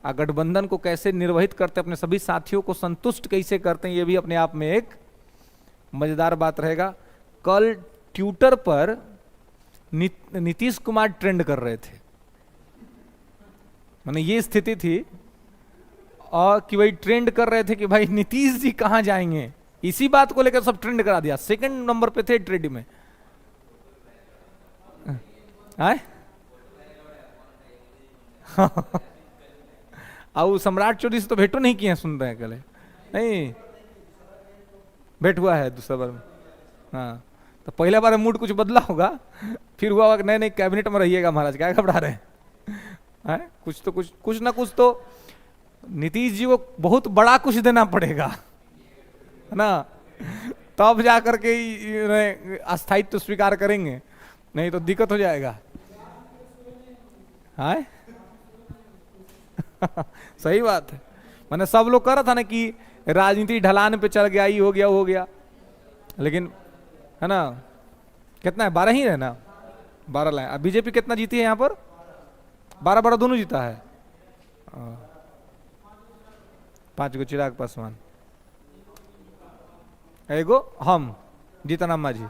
और गठबंधन को कैसे निर्वहित करते हैं, अपने सभी साथियों को संतुष्ट कैसे करते हैं, ये भी अपने आप में एक मजेदार बात रहेगा। कल ट्विटर पर नीतीश कुमार ट्रेंड कर रहे थे, माने ये स्थिति थी, और कि भाई ट्रेंड कर रहे थे कि भाई नीतीश जी कहां जाएंगे, इसी बात को लेकर सब ट्रेंड करा दिया। सेकंड नंबर पे थे ट्रेंड में। आए अब सम्राट चौधरी से तो भेंटो नहीं किए, सुन रहे हैं कल, नहीं भेंट हुआ है दूसरा बार में। हाँ, तो पहला बार मूड कुछ बदला होगा, फिर हुआ होगा नए नए कैबिनेट में रहिएगा महाराज, क्या घबरा रहे हैं। कुछ तो कुछ ना कुछ तो नीतीश जी को बहुत बड़ा कुछ देना पड़ेगा, है ना, तब जा करके अस्थायित्व तो स्वीकार करेंगे, नहीं तो दिक्कत हो जाएगा। हाँ सही बात है। मैंने सब लोग कह रहा था ना कि राजनीति ढलान पे चल गया, ये हो गया, लेकिन है ना, कितना है, 12 ही है ना, 12 लाए। अब बीजेपी कितना जीती है यहाँ पर? 12 दोनों जीता है। 5 गो चिराग पासवान, एगो हम जीतन मांझी,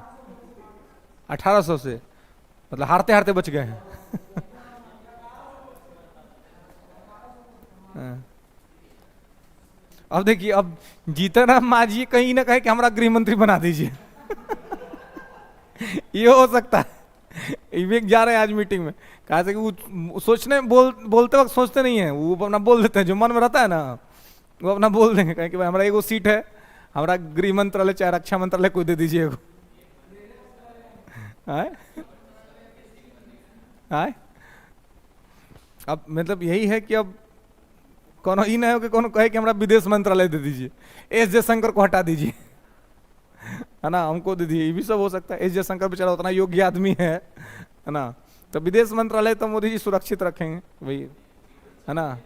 1800 से, मतलब हारते हारते बच गए हैं। अब देखिए, अब जीतन राम मांझी कहीं ना कहे कि हमारा गृह मंत्री बना दीजिए। ये हो सकता है। विवेक जा रहे हैं आज मीटिंग में, कहा से कि वो सोचने बोलते वक्त सोचते नहीं है, वो अपना बोल देते हैं जो मन में रहता है ना, वो अपना बोल देंगे, कहें कि भाई हमारा एगो सीट है, हमारा गृह मंत्रालय चाहे रक्षा मंत्रालय कोई दे दीजिए एगो। आए? आए? अब मतलब यही है कि अब कोनो ही ना हो कि कोनो कहे कि हमारा विदेश मंत्रालय दे दीजिए, एस जयशंकर को हटा दीजिए, है ना, हमको दे दीजिए, ये भी सब हो सकता है। एस जयशंकर बेचारा उतना योग्य आदमी है ना, तो विदेश मंत्रालय तो मोदी जी सुरक्षित रखेंगे भाई, है ना।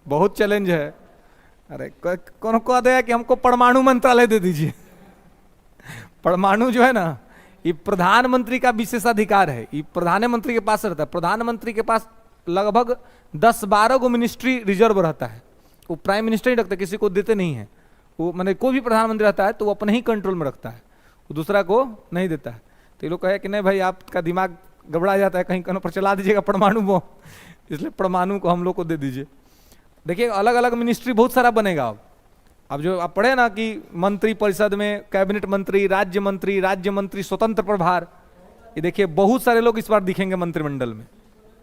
बहुत चैलेंज है। अरे कौन कह दे कि हमको परमाणु मंत्रालय दे दीजिए। परमाणु जो है ना, ये प्रधानमंत्री का विशेषाधिकार है, ये प्रधानमंत्री के पास रहता है। प्रधानमंत्री के पास लगभग 10-12 गो मिनिस्ट्री रिजर्व रहता है, वो प्राइम मिनिस्टर ही रखता है, किसी को देते नहीं है वो, मैंने कोई भी प्रधानमंत्री रहता है तो वो अपने ही कंट्रोल में रखता है, वो दूसरा को नहीं देता है। तो ये लोग कहे कि नहीं भाई आपका दिमाग गड़बड़ा जाता है, कहीं कहीं पर चला दीजिएगा परमाणु बम, इसलिए परमाणु को हम लोग को दे दीजिए। देखिए अलग अलग मिनिस्ट्री बहुत सारा बनेगा। अब जो आप पढ़े ना कि मंत्री परिषद में कैबिनेट मंत्री, राज्य मंत्री, स्वतंत्र प्रभार, ये देखिए बहुत सारे लोग इस बार दिखेंगे मंत्रिमंडल में,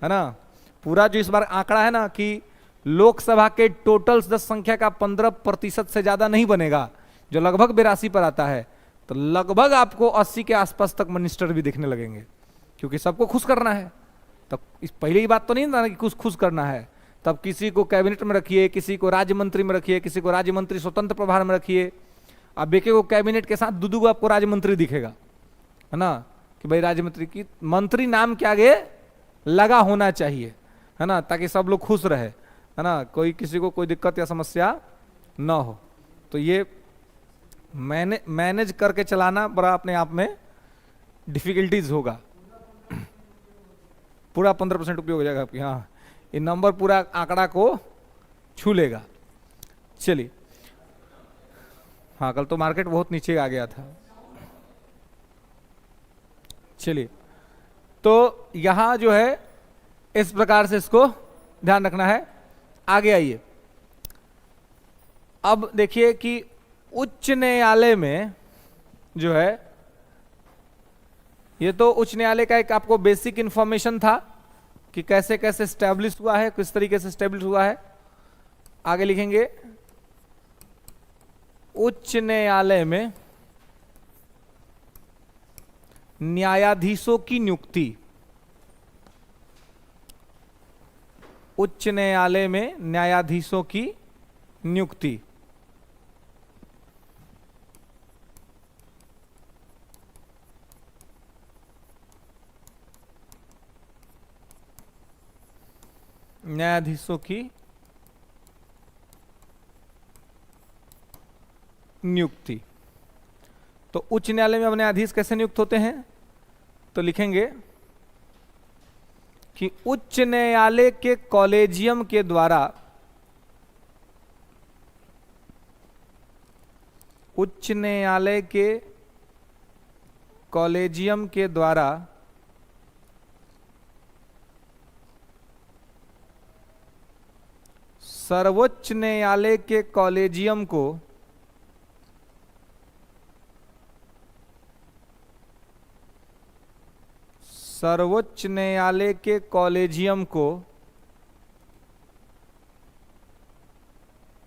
है ना। पूरा जो इस बार आंकड़ा है ना कि लोकसभा के टोटल सदस्य संख्या का 15% से ज्यादा नहीं बनेगा, जो लगभग 82 पर आता है, तो लगभग आपको 80 के आसपास तक मिनिस्टर भी दिखने लगेंगे, क्योंकि सबको खुश करना है। तब इस पहले ही बात तो नहीं था कि कुछ खुश करना है, तब किसी को कैबिनेट में रखिए, किसी को राज्य मंत्री में रखिए, किसी को राज्य मंत्री स्वतंत्र प्रभार में रखिए। अब देखिए वो कैबिनेट के साथ दो आपको राज्य मंत्री दिखेगा, है ना, कि भाई राज्य मंत्री की मंत्री नाम के आगे लगा होना चाहिए, है ना, ताकि सब लोग खुश रहे, है ना, कोई किसी को कोई दिक्कत या समस्या ना हो। तो ये मैनेज करके चलाना बड़ा अपने आप में डिफिकल्टीज होगा। पूरा 15% उपयोग हो जाएगा आपकी, हाँ, ये नंबर पूरा आंकड़ा को छू लेगा। चलिए, हाँ कल तो मार्केट बहुत नीचे आ गया था। चलिए, तो यहां जो है इस प्रकार से इसको ध्यान रखना है। आगे आइए, अब देखिए कि उच्च न्यायालय में जो है, ये तो उच्च न्यायालय का एक आपको बेसिक इंफॉर्मेशन था कि कैसे कैसे स्टैब्लिश हुआ है, किस तरीके से स्टैब्लिश हुआ है। आगे लिखेंगे उच्च न्यायालय में न्यायाधीशों की नियुक्ति। उच्च न्यायालय में न्यायाधीशों की नियुक्ति न्यायाधीशों की नियुक्ति। तो उच्च न्यायालय में अब न्यायाधीश कैसे नियुक्त होते हैं, तो लिखेंगे कि उच्च न्यायालय के कॉलेजियम के द्वारा, उच्च न्यायालय के कॉलेजियम के द्वारा सर्वोच्च न्यायालय के कॉलेजियम को सर्वोच्च न्यायालय के कॉलेजियम को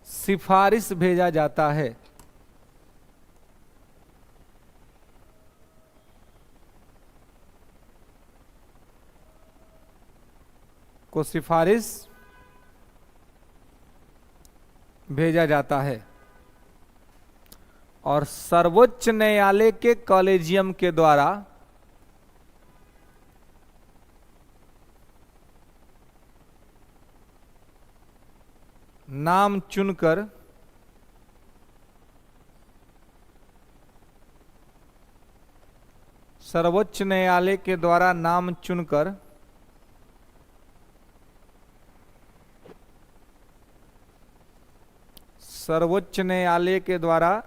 सिफारिश भेजा जाता है। को सिफारिश भेजा जाता है और सर्वोच्च न्यायालय के कॉलेजियम के द्वारा नाम चुनकर सर्वोच्च न्यायालय के द्वारा नाम चुनकर सर्वोच्च न्यायालय के द्वारा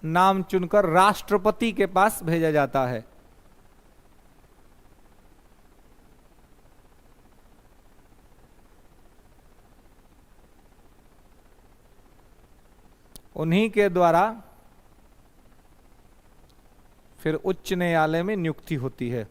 नाम चुनकर राष्ट्रपति के पास भेजा जाता है। उन्हीं के द्वारा फिर उच्च न्यायालय में नियुक्ति होती है।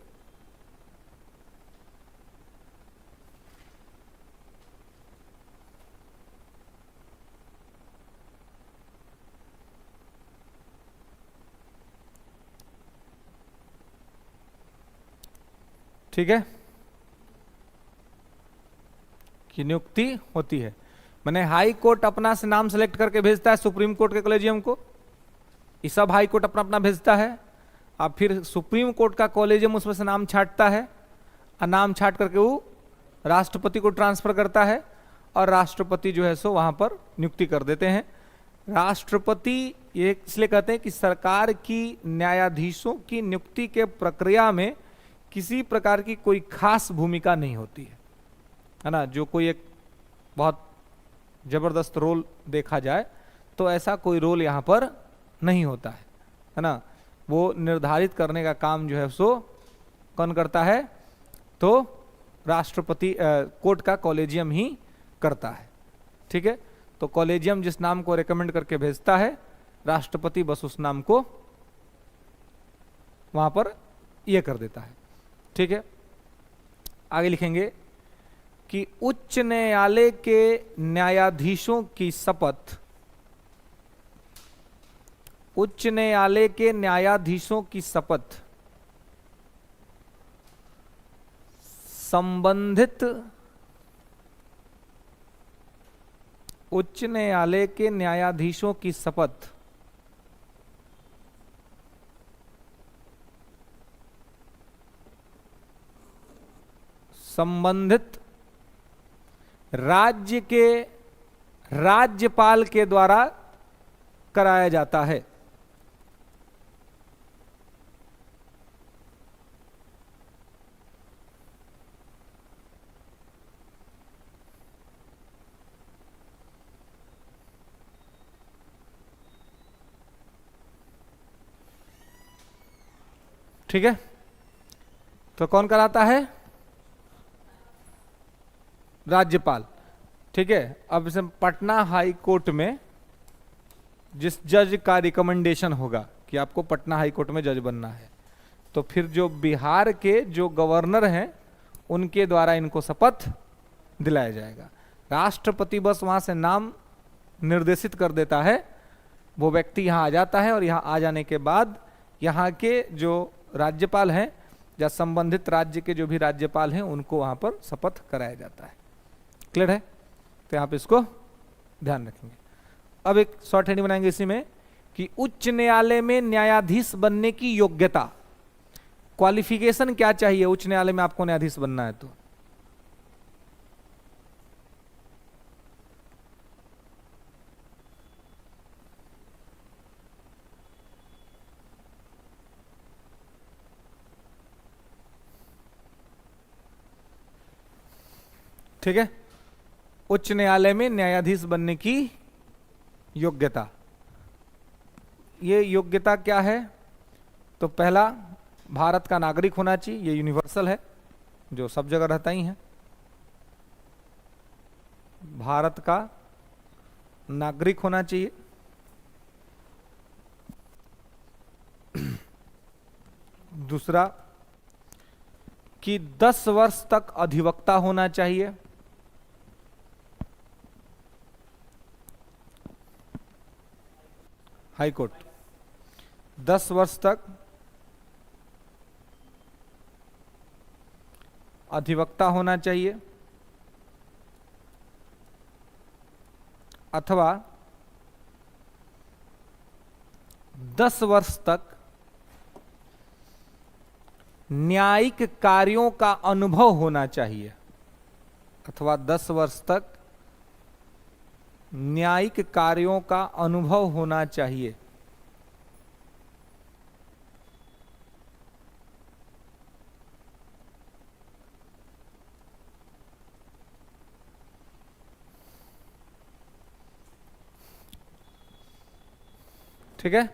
ठीक है, की नियुक्ति होती है। मैंने हाई कोर्ट अपना से नाम सेलेक्ट करके भेजता है सुप्रीम कोर्ट के कॉलेजियम को, ये सब हाई कोर्ट अपना अपना भेजता है। अब फिर सुप्रीम कोर्ट का कॉलेजियम उसमें से नाम छांटता है, और नाम छांट करके वो राष्ट्रपति को ट्रांसफर करता है, और राष्ट्रपति जो है सो वहां पर नियुक्ति कर देते हैं। राष्ट्रपति ये इसलिए कहते हैं कि सरकार की न्यायाधीशों की नियुक्ति के प्रक्रिया में किसी प्रकार की कोई खास भूमिका नहीं होती है ना। जो कोई एक बहुत जबरदस्त रोल देखा जाए तो ऐसा कोई रोल यहाँ पर नहीं होता है ना। वो निर्धारित करने का काम जो है सो कौन करता है, तो राष्ट्रपति कोर्ट का कॉलेजियम ही करता है। ठीक है, तो कॉलेजियम जिस नाम को रेकमेंड करके भेजता है, राष्ट्रपति बस उस नाम को वहां पर ये कर देता है। ठीक है, आगे लिखेंगे कि उच्च न्यायालय के न्यायाधीशों की शपथ, उच्च न्यायालय के न्यायाधीशों की शपथ संबंधित उच्च न्यायालय के न्यायाधीशों की शपथ संबंधित राज्य के राज्यपाल के द्वारा कराया जाता है। ठीक है, तो कौन कराता है, राज्यपाल। ठीक है, अब इसे पटना हाई कोर्ट में जिस जज का रिकमेंडेशन होगा कि आपको पटना हाई कोर्ट में जज बनना है, तो फिर जो बिहार के जो गवर्नर हैं उनके द्वारा इनको शपथ दिलाया जाएगा। राष्ट्रपति बस वहां से नाम निर्देशित कर देता है, वो व्यक्ति यहाँ आ जाता है, और यहाँ आ जाने के बाद यहाँ के जो राज्यपाल हैं या संबंधित राज्य के जो भी राज्यपाल हैं उनको वहां पर शपथ कराया जाता है। क्लियर है, तो यहाँ पे इसको ध्यान रखेंगे। अब एक शॉर्ट हेडिंग बनाएंगे इसी में कि उच्च न्यायालय में न्यायाधीश बनने की योग्यता, क्वालिफिकेशन क्या चाहिए उच्च न्यायालय में आपको न्यायाधीश बनना है तो। ठीक है, उच्च न्यायालय में न्यायाधीश बनने की योग्यता, ये योग्यता क्या है, तो पहला भारत का नागरिक होना चाहिए, ये यूनिवर्सल है जो सब जगह रहता ही है। भारत का नागरिक होना चाहिए। दूसरा कि 10 वर्ष तक अधिवक्ता होना चाहिए। हाई कोर्ट 10 वर्ष तक अधिवक्ता होना चाहिए, अथवा 10 वर्ष तक न्यायिक कार्यों का अनुभव होना चाहिए, अथवा 10 वर्ष तक न्यायिक कार्यों का अनुभव होना चाहिए। ठीक है,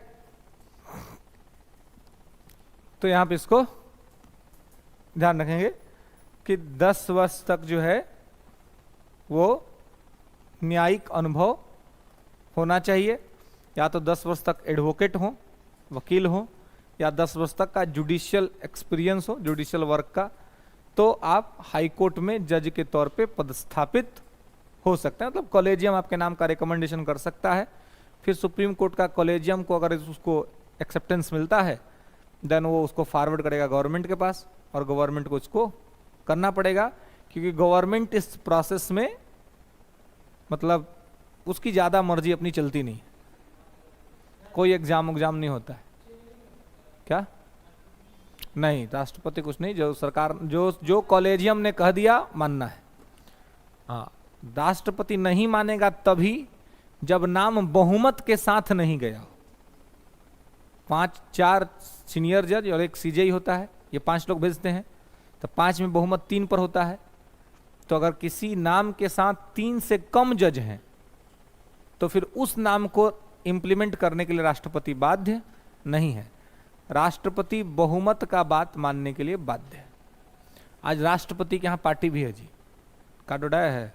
तो यहां पे इसको ध्यान रखेंगे कि 10 वर्ष तक जो है वो न्यायिक अनुभव होना चाहिए, या तो 10 वर्ष तक एडवोकेट हो, वकील हो, या 10 वर्ष तक का जुडिशियल एक्सपीरियंस हो, जुडिशियल वर्क का, तो आप हाई कोर्ट में जज के तौर पे पदस्थापित हो सकते हैं। मतलब कॉलेजियम आपके नाम का रिकमेंडेशन कर सकता है, फिर सुप्रीम कोर्ट का कॉलेजियम को अगर उसको एक्सेप्टेंस मिलता है देन वो उसको फॉरवर्ड करेगा गवर्नमेंट के पास, और गवर्नमेंट को उसको करना पड़ेगा, क्योंकि गवर्नमेंट इस प्रोसेस में मतलब उसकी ज़्यादा मर्जी अपनी चलती नहीं, कोई एग्जाम नहीं होता है। क्या नहीं, राष्ट्रपति कुछ नहीं, जो सरकार जो कॉलेजियम ने कह दिया मानना है। हाँ, राष्ट्रपति नहीं मानेगा तभी जब नाम बहुमत के साथ नहीं गया हो। 4 सीनियर जज और एक सीजेई होता है, ये 5 लोग भेजते हैं, तो 5 में बहुमत 3 पर होता है। तो अगर किसी नाम के साथ 3 से कम जज हैं तो फिर उस नाम को इंप्लीमेंट करने के लिए राष्ट्रपति बाध्य नहीं है। राष्ट्रपति बहुमत का बात मानने के लिए बाध्य है। आज राष्ट्रपति के यहाँ पार्टी भी है जी, काडोडाया है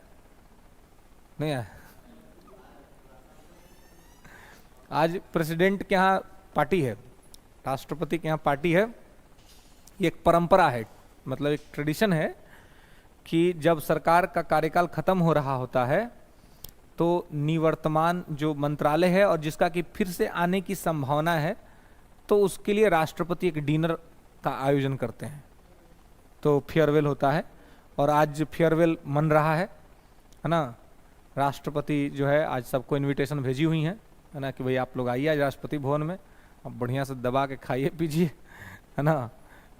नहीं है, आज प्रेसिडेंट के यहाँ पार्टी है, राष्ट्रपति के यहाँ पार्टी है। ये एक परंपरा है, मतलब एक ट्रेडिशन है कि जब सरकार का कार्यकाल खत्म हो रहा होता है तो निवर्तमान जो मंत्रालय है और जिसका कि फिर से आने की संभावना है, तो उसके लिए राष्ट्रपति एक डिनर का आयोजन करते हैं, तो फेयरवेल होता है। और आज फेयरवेल मन रहा है ना। राष्ट्रपति जो है आज सबको इनविटेशन भेजी हुई है ना, कि भाई आप लोग आइए आज राष्ट्रपति भवन में, अब बढ़िया से दबा के खाइए पीजिए, है ना।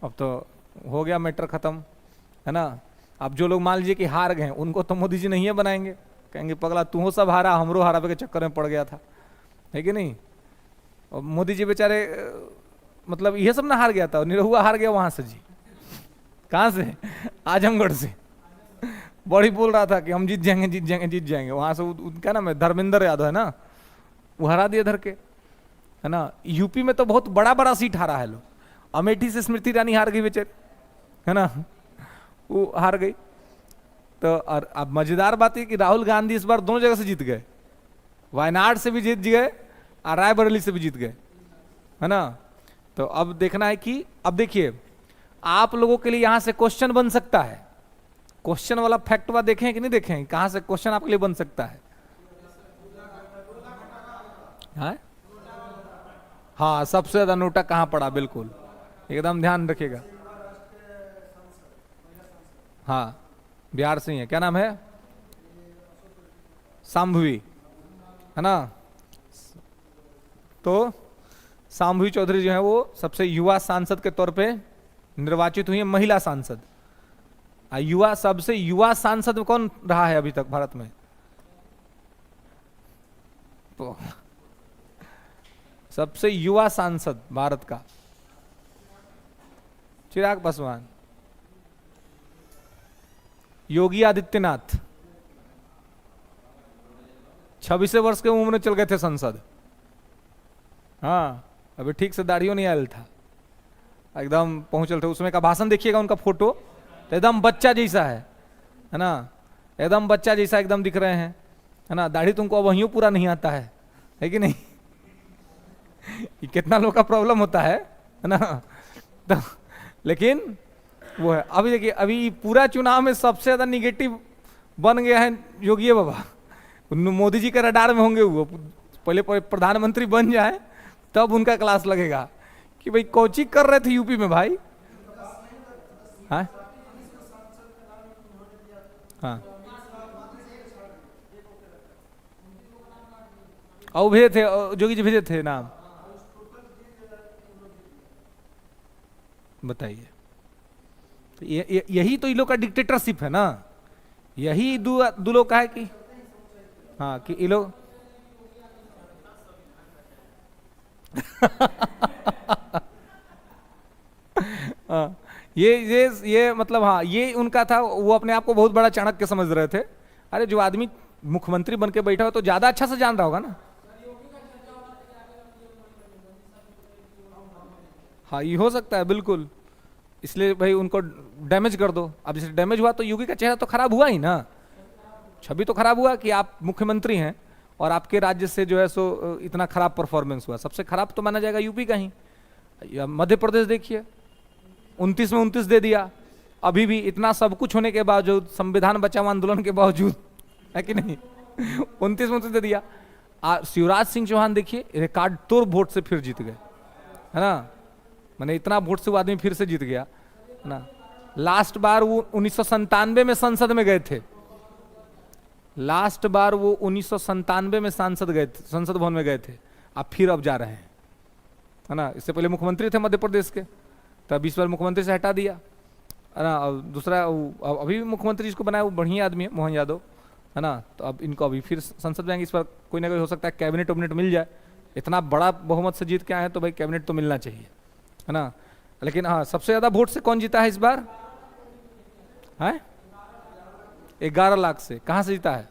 अब तो हो गया मैटर खत्म, है ना। अब जो लोग मान लीजिए कि हार गए, उनको तो मोदी जी नहीं है बनाएंगे, कहेंगे पगला तू हो सब हारा, हमरो हारा के चक्कर में पड़ गया था, है कि नहीं। और मोदी जी बेचारे मतलब ये सब ना हार गया था, निरहुआ हार गया वहां से जी, कहाँ से, आजमगढ़ से। बड़ी बोल रहा था कि हम जीत जाएंगे जीत जाएंगे जीत जाएंगे, वहां से उनका नाम है धर्मेंद्र यादव, है ना, वो हरा दिया धर के, है ना। यूपी में तो बहुत बड़ा बड़ा सीट हारा है लोग, अमेठी से स्मृति ईरानी हार गई बेचारी, है ना, वो हार गई। तो और अब मजेदार बात है कि राहुल गांधी इस बार दोनों जगह से जीत गए, वायनाड से भी जीत गए और रायबरेली से भी जीत गए, है ना। तो अब देखना है कि, अब देखिए आप लोगों के लिए यहां से क्वेश्चन बन सकता है, क्वेश्चन वाला फैक्ट बा देखें कि नहीं देखें, कहां से क्वेश्चन आपके लिए बन सकता है। हाँ, सबसे ज्यादा नोटा कहां पड़ा, बिल्कुल एकदम ध्यान रखिएगा। हाँ, बिहार से ही है, क्या नाम है, शांभवी, है ना। तो शांभवी चौधरी जो है वो सबसे युवा सांसद के तौर पे निर्वाचित हुई है, महिला सांसद। युवा, सबसे युवा सांसद कौन रहा है अभी तक भारत में, तो सबसे युवा सांसद भारत का चिराग पासवान, योगी आदित्यनाथ 26 वर्ष के उम्र में चल गए थे संसद। हाँ, अभी ठीक से दाढ़ियों नहीं आयल था, एकदम पहुंचल थे। उसमें का भाषण देखिएगा, उनका फोटो तो एकदम बच्चा जैसा है ना, एकदम बच्चा जैसा एकदम दिख रहे हैं, है ना। दाढ़ी तुमको अब वहीं पूरा नहीं आता है कि नहीं। ये कितना लोग का प्रॉब्लम होता है ना। तो लेकिन वो है। अभी देखिए, अभी पूरा चुनाव में सबसे ज्यादा निगेटिव बन गया है योगी बाबा, मोदी जी के रडार में होंगे वो, पहले प्रधानमंत्री बन जाए तब उनका क्लास लगेगा कि भाई कोची कर रहे थे यूपी में भाई। हाँ हाँ, और भेजे थे, जोगी जी भेजे थे नाम, बताइए। तो यही तो इन लोग का डिक्टेटरशिप है ना, यही दो लोग का है कि हाँ, कि ये लोग हाँ, ये मतलब हाँ, ये उनका था। वो अपने आप को बहुत बड़ा चाणक्य समझ रहे थे। अरे जो आदमी मुख्यमंत्री बन के बैठा हो तो ज्यादा अच्छा से जान रहा होगा ना। हाँ, ये हो सकता है बिल्कुल, इसलिए भाई उनको डैमेज कर दो। अब जैसे डैमेज हुआ तो योगी का चेहरा तो खराब हुआ ही ना, छवि तो खराब हुआ कि आप मुख्यमंत्री हैं और आपके राज्य से जो है सो इतना खराब परफॉर्मेंस हुआ। सबसे खराब तो माना जाएगा यूपी का ही, या मध्य प्रदेश देखिए 29 में 29 दे दिया, अभी भी इतना सब कुछ होने के बावजूद, संविधान बचाओ आंदोलन के बावजूद, है कि नहीं, 29 में 29 दे दिया। शिवराज सिंह चौहान देखिए रिकॉर्ड तोड़ वोट से फिर जीत गए, है ना, मैंने इतना वोट से वो आदमी फिर से जीत गया, है ना। लास्ट बार वो 1997 में संसद में गए थे, लास्ट बार वो 1997 में संसद भवन में गए थे, अब जा रहे हैं, है ना। इससे पहले मुख्यमंत्री थे मध्य प्रदेश के, तो अब इस बार मुख्यमंत्री से हटा दिया, है ना। और दूसरा अभी भी मुख्यमंत्री जिसको बनाया वो बढ़िया आदमी है, मोहन यादव, है ना। तो अब इनको अभी फिर संसद में आएंगे, इस बार कोई ना कोई हो सकता है कैबिनेट वैबिनेट मिल जाए, इतना बड़ा बहुमत से जीत के आए हैं तो भाई कैबिनेट तो मिलना चाहिए, है ना। लेकिन हाँ, सबसे ज्यादा वोट से कौन जीता है इस बार, है 11 लाख से। कहां से जीता है,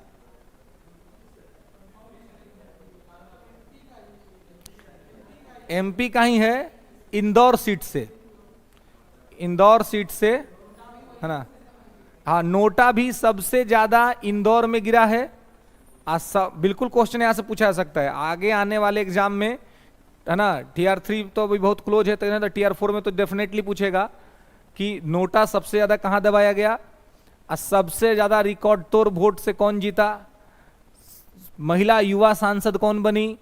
एमपी का ही है, इंदौर सीट से, इंदौर सीट से, है ना। हाँ, नोटा भी सबसे ज्यादा इंदौर में गिरा है। बिल्कुल क्वेश्चन यहां से पूछा जा सकता है आगे आने वाले एग्जाम में, है ना। टीआर 3 तो अभी बहुत क्लोज है, तो टीआर 4 में तो डेफिनेटली पूछेगा कि नोटा सबसे ज्यादा कहां दबाया गया, और सबसे ज्यादा रिकॉर्ड तोड़ वोट से कौन जीता, महिला युवा सांसद कौन बनी,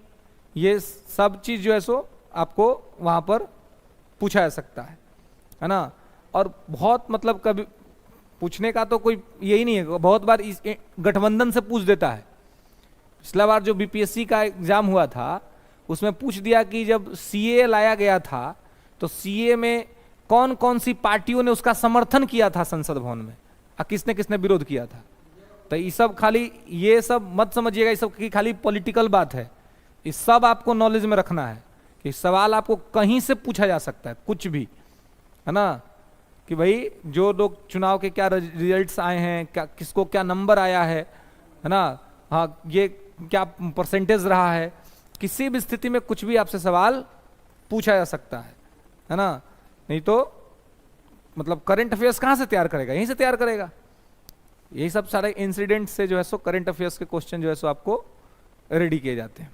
ये सब चीज जो है सो आपको वहां पर पूछा जा सकता है ना। और बहुत मतलब कभी पूछने का तो कोई यही नहीं है, बहुत बार इस गठबंधन से पूछ देता है। पिछला बार जो बीपीएससी का एग्जाम हुआ था उसमें पूछ दिया कि जब सीए लाया गया था तो सीए में कौन कौन सी पार्टियों ने उसका समर्थन किया था संसद भवन में, और किसने किसने विरोध किया था। तो ये सब खाली, ये सब मत समझिएगा, ये सब की खाली पॉलिटिकल बात है, ये सब आपको नॉलेज में रखना है कि सवाल आपको कहीं से पूछा जा सकता है, कुछ भी, है ना। कि भाई जो लोग चुनाव के क्या रिजल्ट्स आए हैं, क्या किसको क्या नंबर आया है ना, हाँ ये क्या परसेंटेज रहा है, किसी भी स्थिति में कुछ भी आपसे सवाल पूछा जा सकता है ना। नहीं तो मतलब करंट अफेयर्स कहां से तैयार करेगा, यहीं से तैयार करेगा। यही सब सारे इंसिडेंट से जो है सो करंट अफेयर्स के क्वेश्चन जो है सो आपको रेडी किए जाते हैं।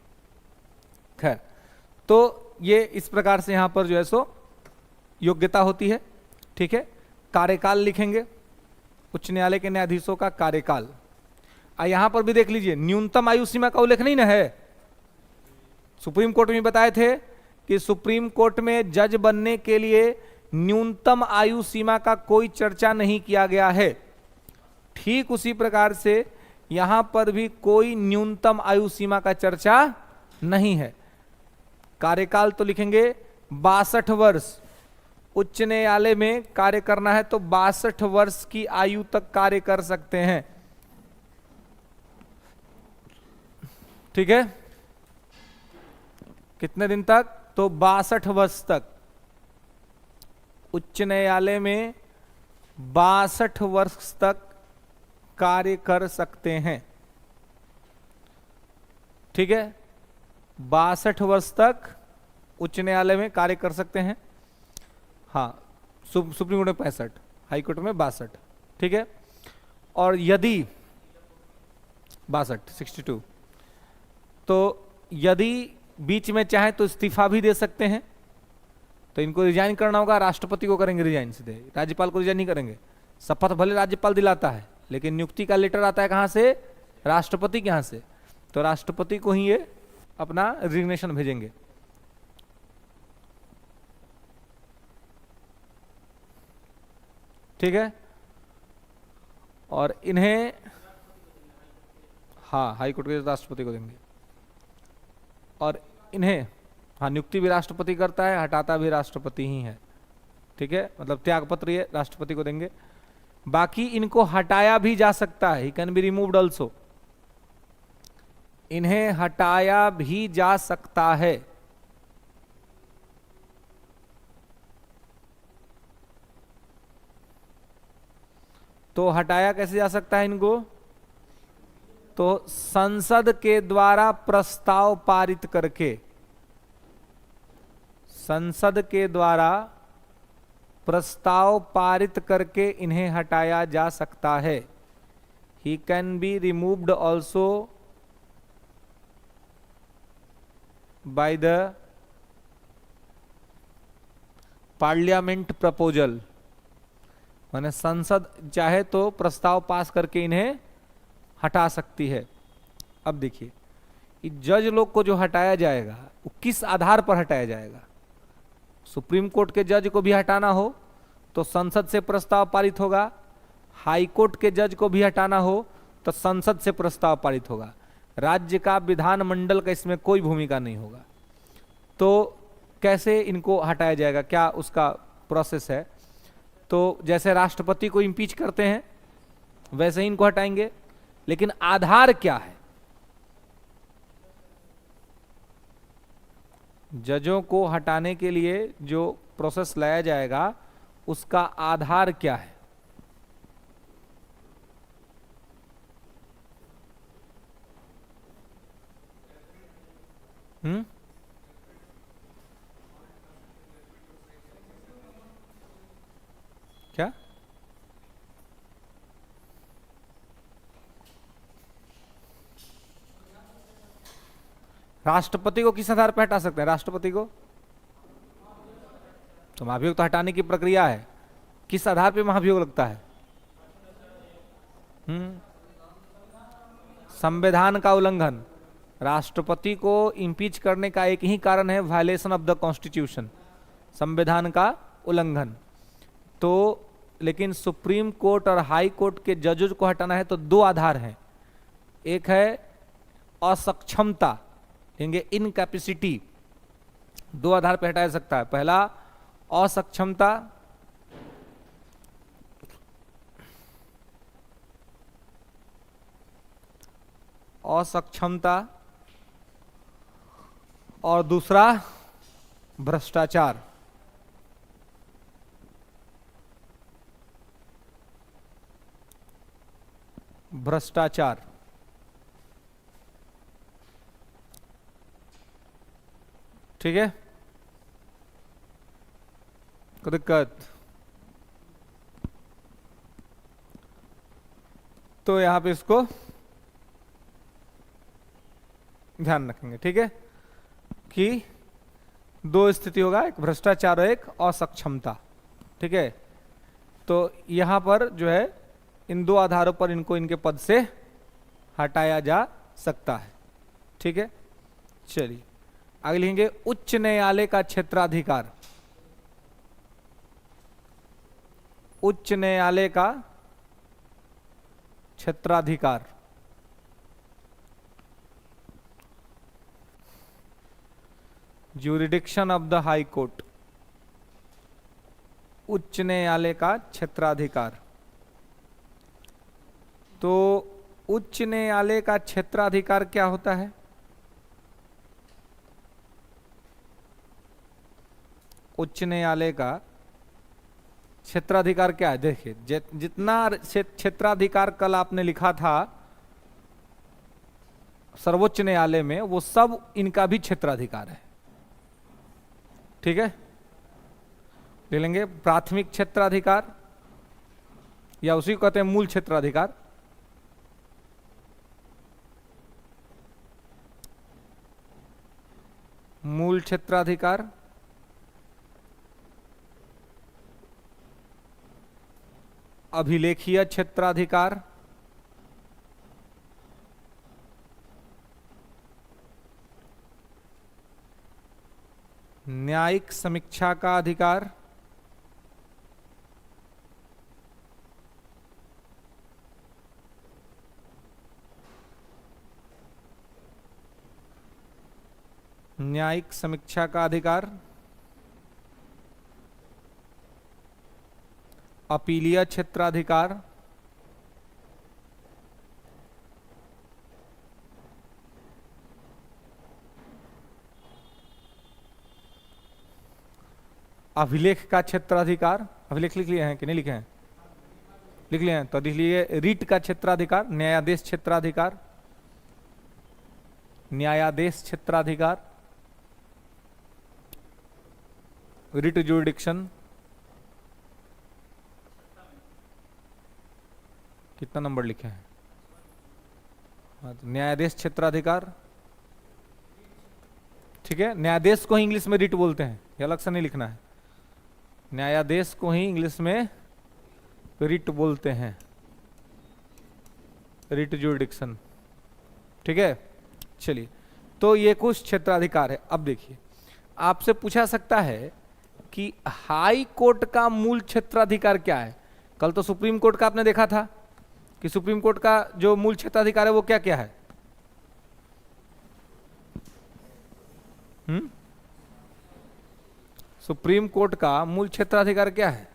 खैर, तो ये इस प्रकार से यहां पर जो है सो योग्यता होती है, ठीक है। कार्यकाल लिखेंगे, उच्च न्यायालय के न्यायाधीशों का कार्यकाल। यहां पर भी देख लीजिए, न्यूनतम आयु सीमा का उल्लेख नहीं ना है। सुप्रीम कोर्ट में बताए थे कि सुप्रीम कोर्ट में जज बनने के लिए न्यूनतम आयु सीमा का कोई चर्चा नहीं किया गया है। ठीक उसी प्रकार से यहां पर भी कोई न्यूनतम आयु सीमा का चर्चा नहीं है। कार्यकाल तो लिखेंगे 62 वर्ष, उच्च न्यायालय में कार्य करना है तो 62 वर्ष की आयु तक कार्य कर सकते हैं, ठीक है। कितने दिन तक, तो 62 वर्ष तक उच्च न्यायालय में 62 वर्ष तक कार्य कर सकते हैं, ठीक है। 62 वर्ष तक उच्च न्यायालय में कार्य कर सकते हैं। हाँ, सुप्रीम कोर्ट में 65, हाई कोर्ट में 62, ठीक है। और यदि 62 तो यदि बीच में चाहे तो इस्तीफा भी दे सकते हैं, तो इनको रिजाइन करना होगा, राष्ट्रपति को करेंगे रिजाइन, सीधे राज्यपाल को रिजाइन नहीं करेंगे। शपथ भले राज्यपाल दिलाता है लेकिन नियुक्ति का लेटर आता है कहां से, राष्ट्रपति के यहां से, तो राष्ट्रपति को ही ये अपना रिजिग्नेशन भेजेंगे। ठीक है। और इन्हें, हाँ, हाई कोर्ट के राष्ट्रपति को देंगे। और इन्हें, हाँ, नियुक्ति भी राष्ट्रपति करता है, हटाता भी राष्ट्रपति ही है, ठीक है। मतलब त्यागपत्र ये राष्ट्रपति को देंगे। बाकी इनको हटाया भी जा सकता है, he can be removed also, इन्हें हटाया भी जा सकता है। तो हटाया कैसे जा सकता है इनको, तो संसद के द्वारा प्रस्ताव पारित करके, संसद के द्वारा प्रस्ताव पारित करके इन्हें हटाया जा सकता है। He can be removed also by the parliament proposal, माने संसद चाहे तो प्रस्ताव पास करके इन्हें हटा सकती है। अब देखिए जज लोग को जो हटाया जाएगा वो किस आधार पर हटाया जाएगा। सुप्रीम कोर्ट के जज को भी हटाना हो तो संसद से प्रस्ताव पारित होगा, हाई कोर्ट के जज को भी हटाना हो तो संसद से प्रस्ताव पारित होगा। राज्य का विधानमंडल का इसमें कोई भूमिका नहीं होगा। तो कैसे इनको हटाया जाएगा, क्या उसका प्रोसेस है? तो जैसे राष्ट्रपति को इम्पीच करते हैं वैसे ही इनको हटाएंगे, लेकिन आधार क्या है? जजों को हटाने के लिए जो प्रोसेस लाया जाएगा उसका आधार क्या है? क्या? राष्ट्रपति को किस आधार पर हटा सकते हैं? राष्ट्रपति को तो महाभियोग तो हटाने की प्रक्रिया है, किस आधार पे महाभियोग लगता है? संविधान का उल्लंघन। राष्ट्रपति को इम्पीच करने का एक ही कारण है, वायलेशन ऑफ द कॉन्स्टिट्यूशन, संविधान का उल्लंघन। तो लेकिन सुप्रीम कोर्ट और हाई कोर्ट के जजों को हटाना है तो दो आधार हैं। एक है असक्षमता, कहेंगे इनकैपेसिटी, दो आधार पर हटाया जा सकता है। पहला असक्षमता, असक्षमता, और दूसरा भ्रष्टाचार। भ्रष्टाचार ठीक है, कोई दिक्कत? तो यहां पे इसको ध्यान रखेंगे, ठीक है, कि दो स्थिति होगा, एक भ्रष्टाचार और एक असक्षमता, ठीक है। तो यहां पर जो है इन दो आधारों पर इनको इनके पद से हटाया जा सकता है, ठीक है। चलिए आगे लिखेंगे उच्च न्यायालय का क्षेत्राधिकार। उच्च न्यायालय का क्षेत्राधिकार, jurisdiction of the high court, उच्च न्यायालय का क्षेत्राधिकार। तो उच्च न्यायालय का क्षेत्राधिकार क्या होता है? उच्च न्यायालय का क्षेत्राधिकार क्या है? देखिए जितना क्षेत्राधिकार कल आपने लिखा था सर्वोच्च न्यायालय में, वो सब इनका भी क्षेत्राधिकार है, ठीक है। ले लेंगे प्राथमिक क्षेत्राधिकार, या उसी को कहते हैं मूल क्षेत्राधिकार। मूल क्षेत्राधिकार, अभिलेखीय क्षेत्राधिकार, न्यायिक समीक्षा का अधिकार, न्यायिक समीक्षा का अधिकार, अपीलीय क्षेत्राधिकार, अभिलेख का क्षेत्राधिकार। अभिलेख लिख लिए हैं कि नहीं लिखे हैं? लिख लिए हैं तो लिख लिए रीट का क्षेत्राधिकार, न्यायादेश क्षेत्राधिकार, न्यायादेश क्षेत्राधिकार, रिट ज्यूरिडिक्शन। कितना नंबर लिखे हैं? न्यायादेश क्षेत्राधिकार, ठीक है, न्यायाधीश को ही इंग्लिश में रिट बोलते हैं, ये अलग से नहीं लिखना है, न्यायाधीश को ही इंग्लिश में रिट बोलते हैं, रिट जुरिडिक्शन, ठीक है। चलिए, तो ये कुछ क्षेत्राधिकार है। अब देखिए, आपसे पूछा सकता है कि हाई कोर्ट का मूल क्षेत्राधिकार क्या है। कल तो सुप्रीम कोर्ट का आपने देखा था कि सुप्रीम कोर्ट का जो मूल क्षेत्राधिकार है वो क्या क्या है। सुप्रीम कोर्ट का मूल क्षेत्राधिकार क्या है?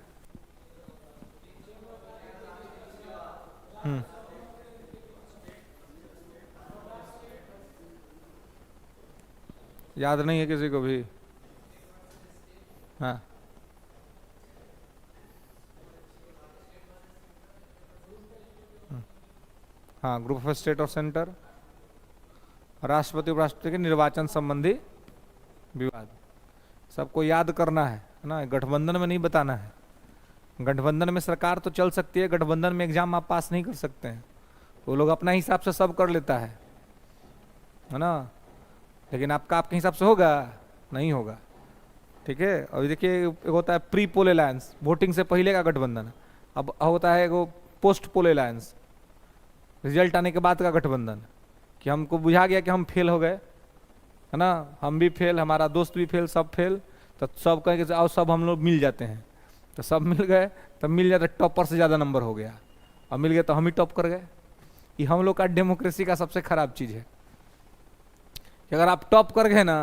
याद नहीं है किसी को भी? हाँ, हाँ, ग्रुप ऑफ स्टेट और सेंटर, राष्ट्रपति उपराष्ट्रपति के निर्वाचन संबंधी विवाद, सबको याद करना है ना, गठबंधन में नहीं बताना है। गठबंधन में सरकार तो चल सकती है, गठबंधन में एग्जाम आप पास नहीं कर सकते हैं, वो लोग अपना हिसाब से सब कर लेता है ना, लेकिन आपका आपके हिसाब से होगा नहीं होगा, ठीक है। और देखिए, एक होता है प्री पोल अलायंस, वोटिंग से पहले का गठबंधन, अब होता है वो पोस्ट पोल अलायंस, रिजल्ट आने के बाद का गठबंधन, कि हमको बुझा गया कि हम फेल हो गए, है ना, हम भी फेल, हमारा दोस्त भी फेल, सब फेल, तो सब कहेंगे कि आओ सब हम लोग मिल जाते हैं, तो सब मिल गए, तब मिल जाते, टॉपर से ज़्यादा नंबर हो गया, और मिल गया तो हम ही टॉप कर गए। ये हम लोग का डेमोक्रेसी का सबसे खराब चीज़ है कि अगर आप टॉप कर गए ना,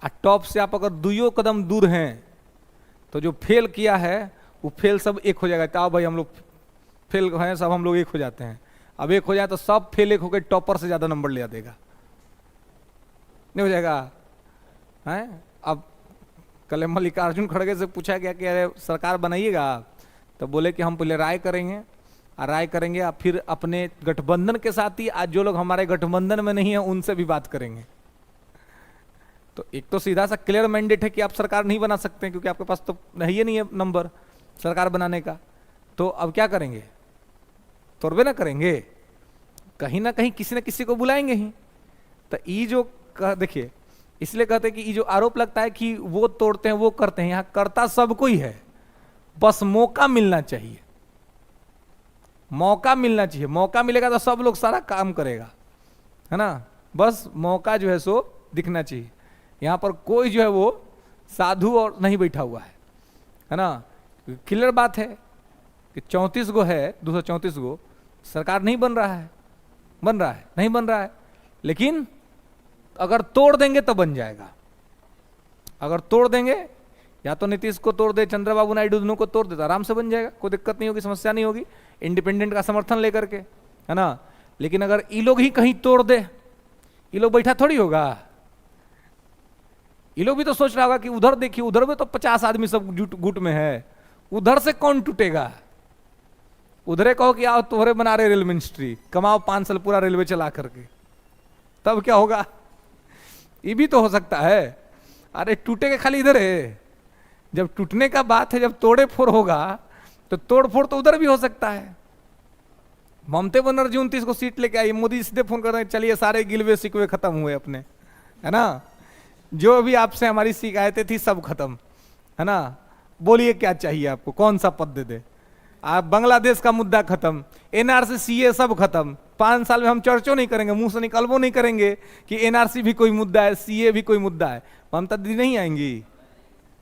और टॉप से आप अगर दुइयों कदम दूर हैं, तो जो फेल किया है वो फेल सब एक हो जाएगा। तो भाई हम लोग फेल हैं, सब हम लोग एक हो जाते हैं। अब एक हो जाए तो सब फेल एक होकर टॉपर से ज़्यादा नंबर ले देगा, नहीं हो जाएगा हैं। अब कल मल्लिकार्जुन खड़गे से पूछा गया कि अरे सरकार बनाइएगा, तो बोले कि हम पहले राय करेंगे, और राय करेंगे और फिर अपने गठबंधन के साथ ही, आज जो लोग हमारे गठबंधन में नहीं है उनसे भी बात करेंगे। तो एक तो सीधा सा क्लियर मैंडेट है कि आप सरकार नहीं बना सकते क्योंकि आपके पास तो नहीं है नंबर सरकार बनाने का। तो अब क्या करेंगे, तोड़बे ना करेंगे, कहीं ना कहीं किसी न किसी को बुलाएंगे ही। तो ये जो देखिए, इसलिए कहते हैं कि ये जो आरोप लगता है कि वो तोड़ते हैं वो करते हैं, यहाँ करता सबको ही है, बस मौका मिलना चाहिए, मौका मिलना चाहिए। मौका मिलेगा तो सब लोग सारा काम करेगा, है ना, बस मौका जो है सो दिखना चाहिए। यहाँ पर कोई जो है वो साधु और नहीं बैठा हुआ है ना। क्लियर बात है कि 34 गो है, 234 गो, सरकार नहीं बन रहा है, बन रहा है नहीं बन रहा है, लेकिन अगर तोड़ देंगे तो बन जाएगा। अगर तोड़ देंगे, या तो नीतीश को तोड़ दे, चंद्रबाबू नायडू दोनों को तोड़ दे, तो आराम से बन जाएगा, कोई दिक्कत नहीं होगी, समस्या नहीं होगी, इंडिपेंडेंट का समर्थन लेकर के, है ना। लेकिन अगर ये लोग ही कहीं तोड़ दे, ये लोग बैठा थोड़ी होगा, ये लोग भी तो सोच रहा होगा कि उधर देखिए, उधर में तो 50 आदमी सब गुट में है, उधर से कौन टूटेगा। उधरे कहो कि आओ तोहरे बना रहे रेल मिनिस्ट्री, कमाओ 5 साल पूरा रेलवे चला करके, तब क्या होगा। ये भी तो हो सकता है। अरे टूटेगा खाली इधर है, जब टूटने का बात है, जब तोड़े फोड़ होगा तो तोड़ फोड़ तो उधर भी हो सकता है। ममता बनर्जी 29 को सीट लेके आई, मोदी सीधे फोन कर रहे हैं, चलिए सारे गिलवे शिकवे खत्म हुए अपने, है ना, जो भी आपसे हमारी शिकायतें थी सब खत्म, है ना, बोलिए क्या चाहिए आपको, कौन सा पद दे दे। आप बांग्लादेश का मुद्दा खत्म, एनआरसी सीए सब खत्म, 5 साल में हम चर्चो नहीं करेंगे, मुंह से निकलबो नहीं करेंगे कि एनआरसी भी कोई मुद्दा है, सीए भी कोई मुद्दा है। ममता दीदी नहीं आएंगी,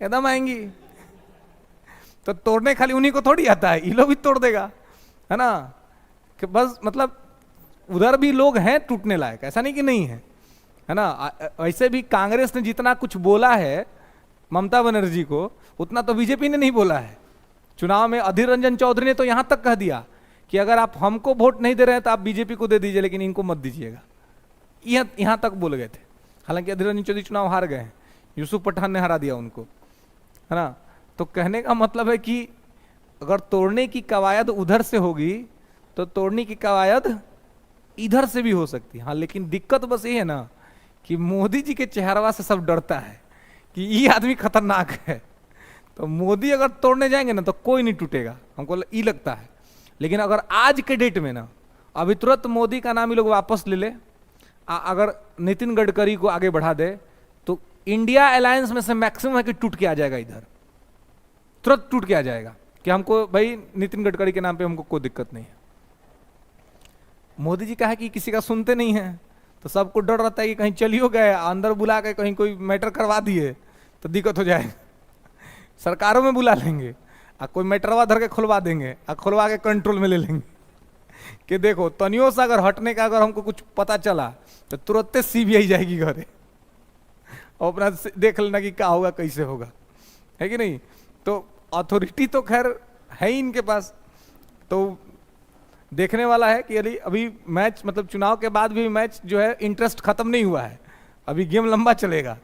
एकदम आएंगी। तो तोड़ने खाली उन्हीं को थोड़ी आता है, ये लोग भी तोड़ देगा, है ना, कि बस मतलब उधर भी लोग हैं टूटने लायक, ऐसा नहीं कि नहीं है ना। ऐसे भी कांग्रेस ने जितना कुछ बोला है ममता बनर्जी को, उतना तो बीजेपी ने नहीं बोला है। चुनाव में अधीर रंजन चौधरी ने तो यहां तक कह दिया कि अगर आप हमको वोट नहीं दे रहे हैं तो आप बीजेपी को दे दीजिए, लेकिन इनको मत दीजिएगा, यहां तक बोल गए थे। हालांकि अधीर रंजन चौधरी चुनाव हार गए हैं, यूसुफ पठान ने हरा दिया उनको, है ना। तो कहने का मतलब है कि अगर तोड़ने की कवायद उधर से होगी तो तोड़ने की कवायद इधर से भी हो सकती है। हाँ, लेकिन दिक्कत बस ये है ना कि मोदी जी के चेहरवा से सब डरता है कि ये आदमी खतरनाक है, तो मोदी अगर तोड़ने जाएंगे ना तो कोई नहीं टूटेगा, हमको ये लगता है। लेकिन अगर आज के डेट में ना अभी तुरंत मोदी का नाम ये लोग वापस ले ले, अगर नितिन गडकरी को आगे बढ़ा दे, तो इंडिया अलायंस में से मैक्सिमम है कि टूट के आ जाएगा, इधर तुरंत टूट के आ जाएगा कि हमको भाई नितिन गडकरी के नाम पे हमको कोई दिक्कत नहीं है। मोदी जी का है कि किसी का सुनते नहीं है, तो सबको डर रहता है कि कहीं चलियो गए, अंदर बुला के कहीं कोई मैटर करवा दिए तो दिक्कत हो जाएगा। सरकारों में बुला लेंगे और कोई मैटरवा धर के खुलवा देंगे और खुलवा के कंट्रोल में ले लेंगे कि देखो तनियों से अगर हटने का अगर हमको कुछ पता चला तो तुरंत सीबीआई जाएगी घरे और अपना देख लेना कि क्या होगा कैसे होगा, है कि नहीं। तो अथॉरिटी तो खैर है ही इनके पास। तो देखने वाला है कि यदि अभी मैच मतलब चुनाव के बाद भी मैच जो है इंटरेस्ट खत्म नहीं हुआ है, अभी गेम लंबा चलेगा।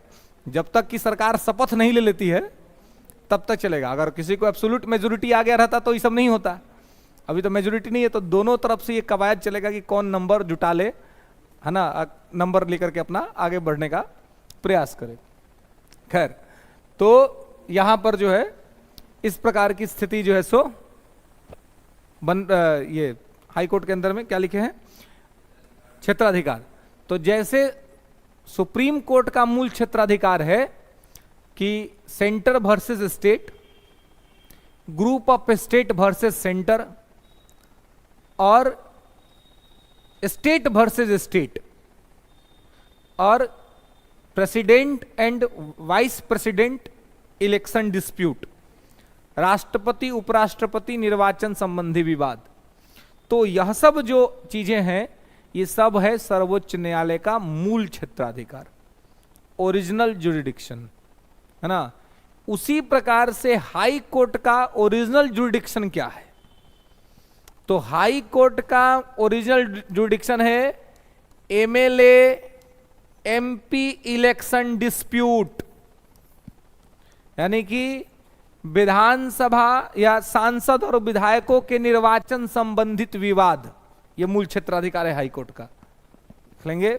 जब तक कि सरकार शपथ नहीं ले लेती है तब तक चलेगा। अगर किसी को एब्सोल्यूट मेजोरिटी आ गया रहता तो ये सब नहीं होता। अभी तो मेजोरिटी नहीं है, तो दोनों तरफ से ये कवायद चलेगा कि कौन नंबर जुटा ले, है ना, नंबर लेकर के अपना आगे बढ़ने का प्रयास करे। खैर, तो यहां पर जो है इस प्रकार की स्थिति जो है सो ये हाई कोर्ट के अंदर में क्या लिखे हैं, क्षेत्राधिकार। तो जैसे सुप्रीम कोर्ट का मूल क्षेत्राधिकार है कि centre versus state, group of state versus centre और स्टेट वर्सेस स्टेट और president and vice president election dispute, राष्ट्रपति उपराष्ट्रपति निर्वाचन संबंधी विवाद। तो यह सब जो चीजें हैं ये सब है सर्वोच्च न्यायालय का मूल क्षेत्राधिकार, ओरिजिनल जुरिडिक्शन, है ना। उसी प्रकार से हाई कोर्ट का ओरिजिनल जुरिडिक्शन क्या है? तो हाई कोर्ट का ओरिजिनल जुरिडिक्शन है एमएलए एमपी इलेक्शन डिस्प्यूट, यानी कि विधानसभा या सांसद और विधायकों के निर्वाचन संबंधित विवाद, यह मूल क्षेत्राधिकार है हाई कोर्ट का। लिख लेंगे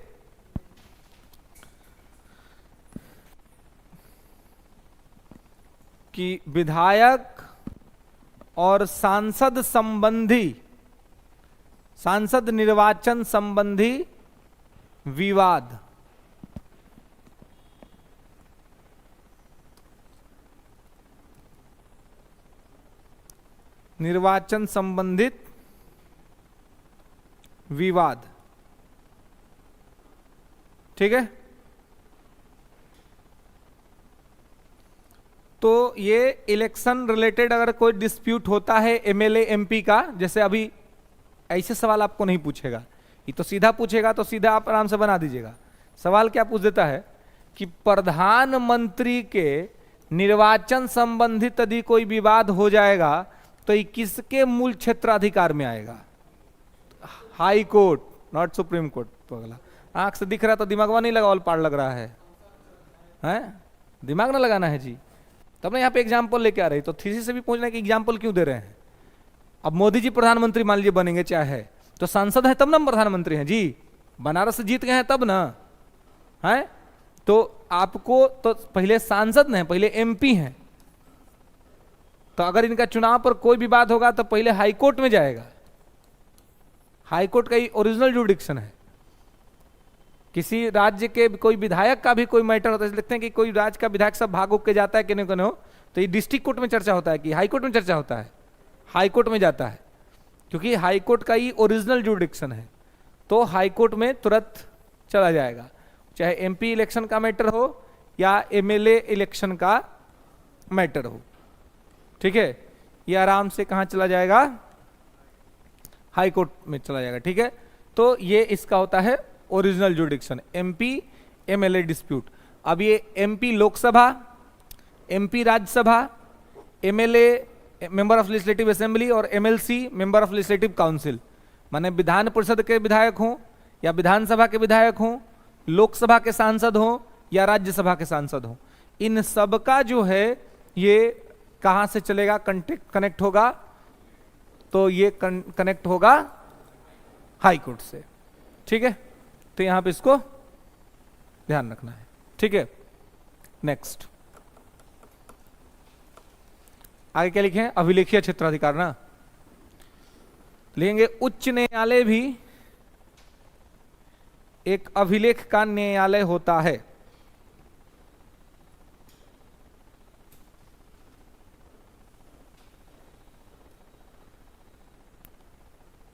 कि विधायक और सांसद संबंधी, सांसद निर्वाचन संबंधी विवाद, निर्वाचन संबंधित विवाद, ठीक है। तो ये इलेक्शन रिलेटेड अगर कोई डिस्प्यूट होता है एमएलए एमपी का, जैसे अभी ऐसे सवाल आपको नहीं पूछेगा, ये तो सीधा पूछेगा, तो सीधा आप आराम से बना दीजिएगा। सवाल क्या पूछ देता है कि प्रधानमंत्री के निर्वाचन संबंधित यदि कोई विवाद हो जाएगा तो ये किसके मूल क्षेत्राधिकार में आएगा? High court, not supreme court. पगला, आंख से दिख रहा तो दिमागवा नहीं लगा, ऑल पार लग रहा है, हैं? दिमाग ना लगाना है जी, तब ना यहाँ पे एग्जाम्पल लेके आ रही। तो थीसिस से भी पूछना है कि एग्जाम्पल क्यों दे रहे हैं। अब मोदी जी प्रधानमंत्री मान लीजिए बनेंगे, चाहे तो सांसद है तब ना प्रधानमंत्री हैं जी, बनारस से जीत गए हैं तब ना, है। तो आपको तो पहले सांसद नहीं, पहले एमपी हैं। तो अगर इनका चुनाव पर कोई विवाद होगा तो पहले हाईकोर्ट में जाएगा। हाईकोर्ट का ओरिजिनल जुरिडिक्शन है। किसी राज्य के कोई विधायक का भी कोई मैटर होता है, लिखते हैं कि कोई राज्य का विधायक सब भाग के जाता है कि नहीं हो, तो ये डिस्ट्रिक्ट कोर्ट में चर्चा होता है कि हाईकोर्ट में चर्चा होता है, हाईकोर्ट में जाता है, क्योंकि हाईकोर्ट का ही ओरिजिनल जुरिडिक्शन है। तो हाईकोर्ट में तुरंत चला जाएगा, चाहे एमपी इलेक्शन का मैटर हो या एमएलए इलेक्शन का मैटर हो, ठीक है। ये आराम से कहां चला जाएगा? हाई कोर्ट में चला जाएगा, ठीक है। तो ये इसका होता है original jurisdiction, MP MLA dispute. अब ये MP Lok Sabha, MP Rajya Sabha, MLA member of legislative assembly और MLC member of legislative council, माने विधान परिषद के विधायक हों या विधानसभा के विधायक हों, लोकसभा के सांसद हों या राज्यसभा के सांसद हों, इन सबका जो है ये कहां से चलेगा, कनेक्ट होगा? तो ये कनेक्ट होगा हाई कोर्ट से, ठीक है। तो यहां पे इसको ध्यान रखना है, ठीक है। नेक्स्ट आगे क्या लिखे हैं? अभिलेखीय क्षेत्राधिकार ना लिखेंगे। उच्च न्यायालय भी एक अभिलेख का न्यायालय होता है।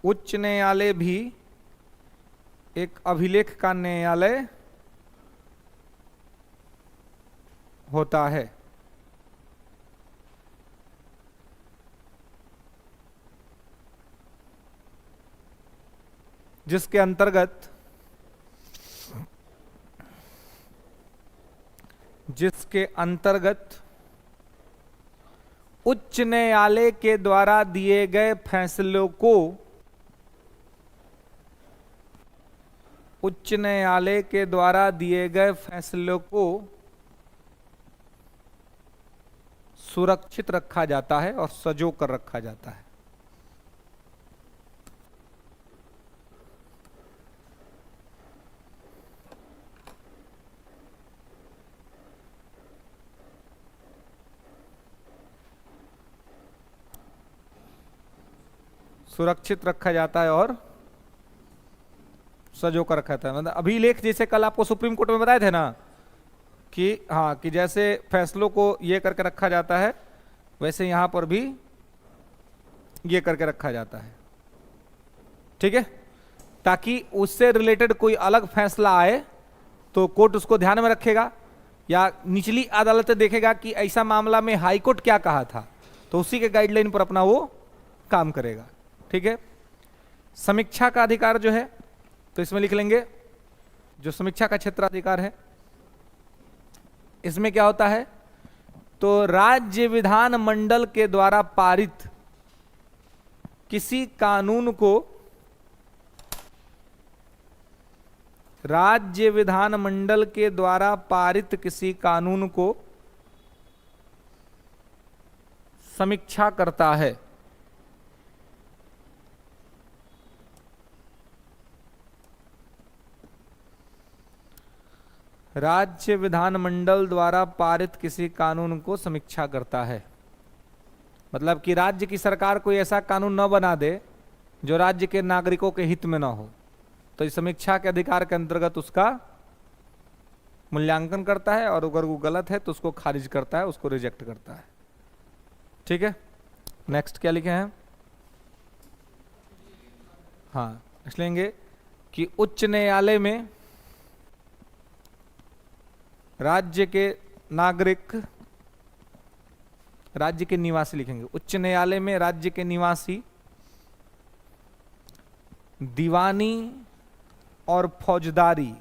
उच्च न्यायालय भी एक अभिलेख का न्यायालय होता है। जिसके अंतर्गत उच्च न्यायालय के द्वारा दिए गए फैसलों को सुरक्षित रखा जाता है और सजो कर रखा जाता है। सुरक्षित रखा जाता है और सजो कर रखा जाता है। मतलब अभिलेख जैसे कल आपको सुप्रीम कोर्ट में बताए थे ना कि हाँ कि जैसे फैसलों को ये करके रखा जाता है वैसे यहां पर भी ये करके रखा जाता है। ठीक है, ताकि उससे रिलेटेड कोई अलग फैसला आए तो कोर्ट उसको ध्यान में रखेगा, या निचली अदालत देखेगा कि ऐसा मामला में हाई कोर्ट क्या कहा था, तो उसी के गाइडलाइन पर अपना वो काम करेगा। ठीक है, समीक्षा का अधिकार जो है तो इसमें लिख लेंगे जो समीक्षा का क्षेत्राधिकार है, इसमें क्या होता है तो राज्य विधान मंडल के द्वारा पारित किसी कानून को समीक्षा करता है। राज्य विधानमंडल द्वारा पारित किसी कानून को समीक्षा करता है, मतलब कि राज्य की सरकार कोई ऐसा कानून न बना दे जो राज्य के नागरिकों के हित में ना हो, तो इस समीक्षा के अधिकार के अंतर्गत उसका मूल्यांकन करता है और अगर वो गलत है तो उसको खारिज करता है, उसको रिजेक्ट करता है। ठीक है, नेक्स्ट क्या लिखे हैं? हाँ, लेंगे कि उच्च न्यायालय में राज्य के नागरिक, राज्य के निवासी लिखेंगे, उच्च न्यायालय में राज्य के निवासी दीवानी और फौजदारी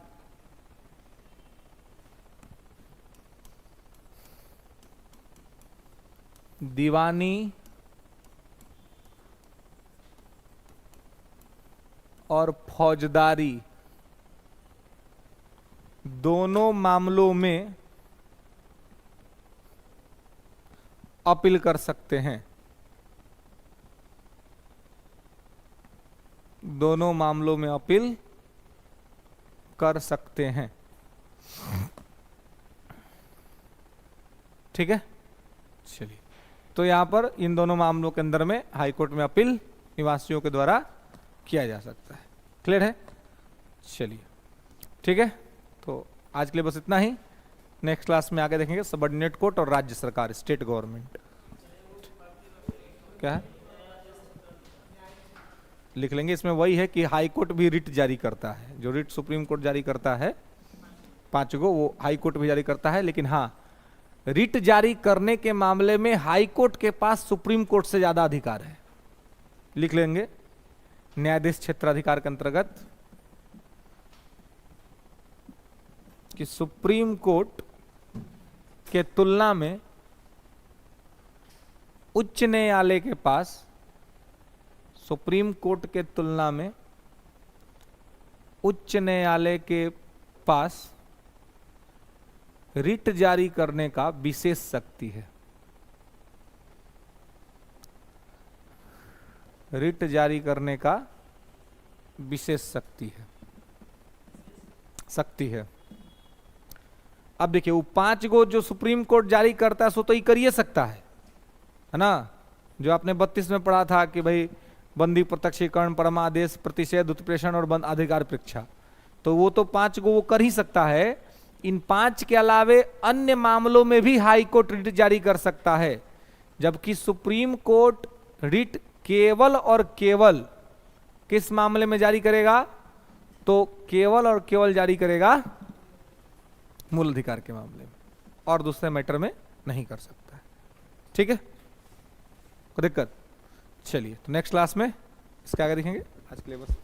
दोनों मामलों में अपील कर सकते हैं। दोनों मामलों में अपील कर सकते हैं। ठीक है, चलिए, तो यहां पर इन दोनों मामलों के अंदर में हाई कोर्ट में अपील निवासियों के द्वारा किया जा सकता है। क्लियर है? चलिए, ठीक है, तो आज के लिए बस इतना ही। नेक्स्ट क्लास में आगे देखेंगे सबऑर्डिनेट कोर्ट और राज्य सरकार, स्टेट गवर्नमेंट। क्या है? लिख लेंगे, इसमें वही है कि हाई कोर्ट भी रिट जारी करता है। जो रिट सुप्रीम कोर्ट जारी करता है 5 गो, वो हाई कोर्ट भी जारी करता है, लेकिन हाँ, रिट जारी करने के मामले में हाई कोर्ट के पास सुप्रीम कोर्ट से ज्यादा अधिकार है। लिख लेंगे, न्यायाधीश क्षेत्राधिकार के अंतर्गत कि सुप्रीम कोर्ट के तुलना में उच्च न्यायालय के पास, सुप्रीम कोर्ट के तुलना में उच्च न्यायालय के पास रिट जारी करने का विशेष शक्ति है। रिट जारी करने का विशेष शक्ति है। अब देखिए, वो 5 गो जो सुप्रीम कोर्ट जारी करता है सो तो ये करिए सकता है ना। जो आपने 32 में पढ़ा था कि भाई बंदी प्रत्यक्षीकरण, परमादेश, प्रतिषेध, उत्प्रेषण और बंद अधिकार परीक्षा, तो वो तो 5 गो वो कर ही सकता है। इन 5 के अलावे अन्य मामलों में भी हाई कोर्ट रिट जारी कर सकता है, जबकि सुप्रीम कोर्ट रिट केवल और केवल किस मामले में जारी करेगा? तो केवल और केवल जारी करेगा मूल अधिकार के मामले में, और दूसरे मैटर में नहीं कर सकता है। ठीक है, कोई दिक्कत? चलिए, तो नेक्स्ट क्लास में इसके आगे देखेंगे। आज के लिए बस।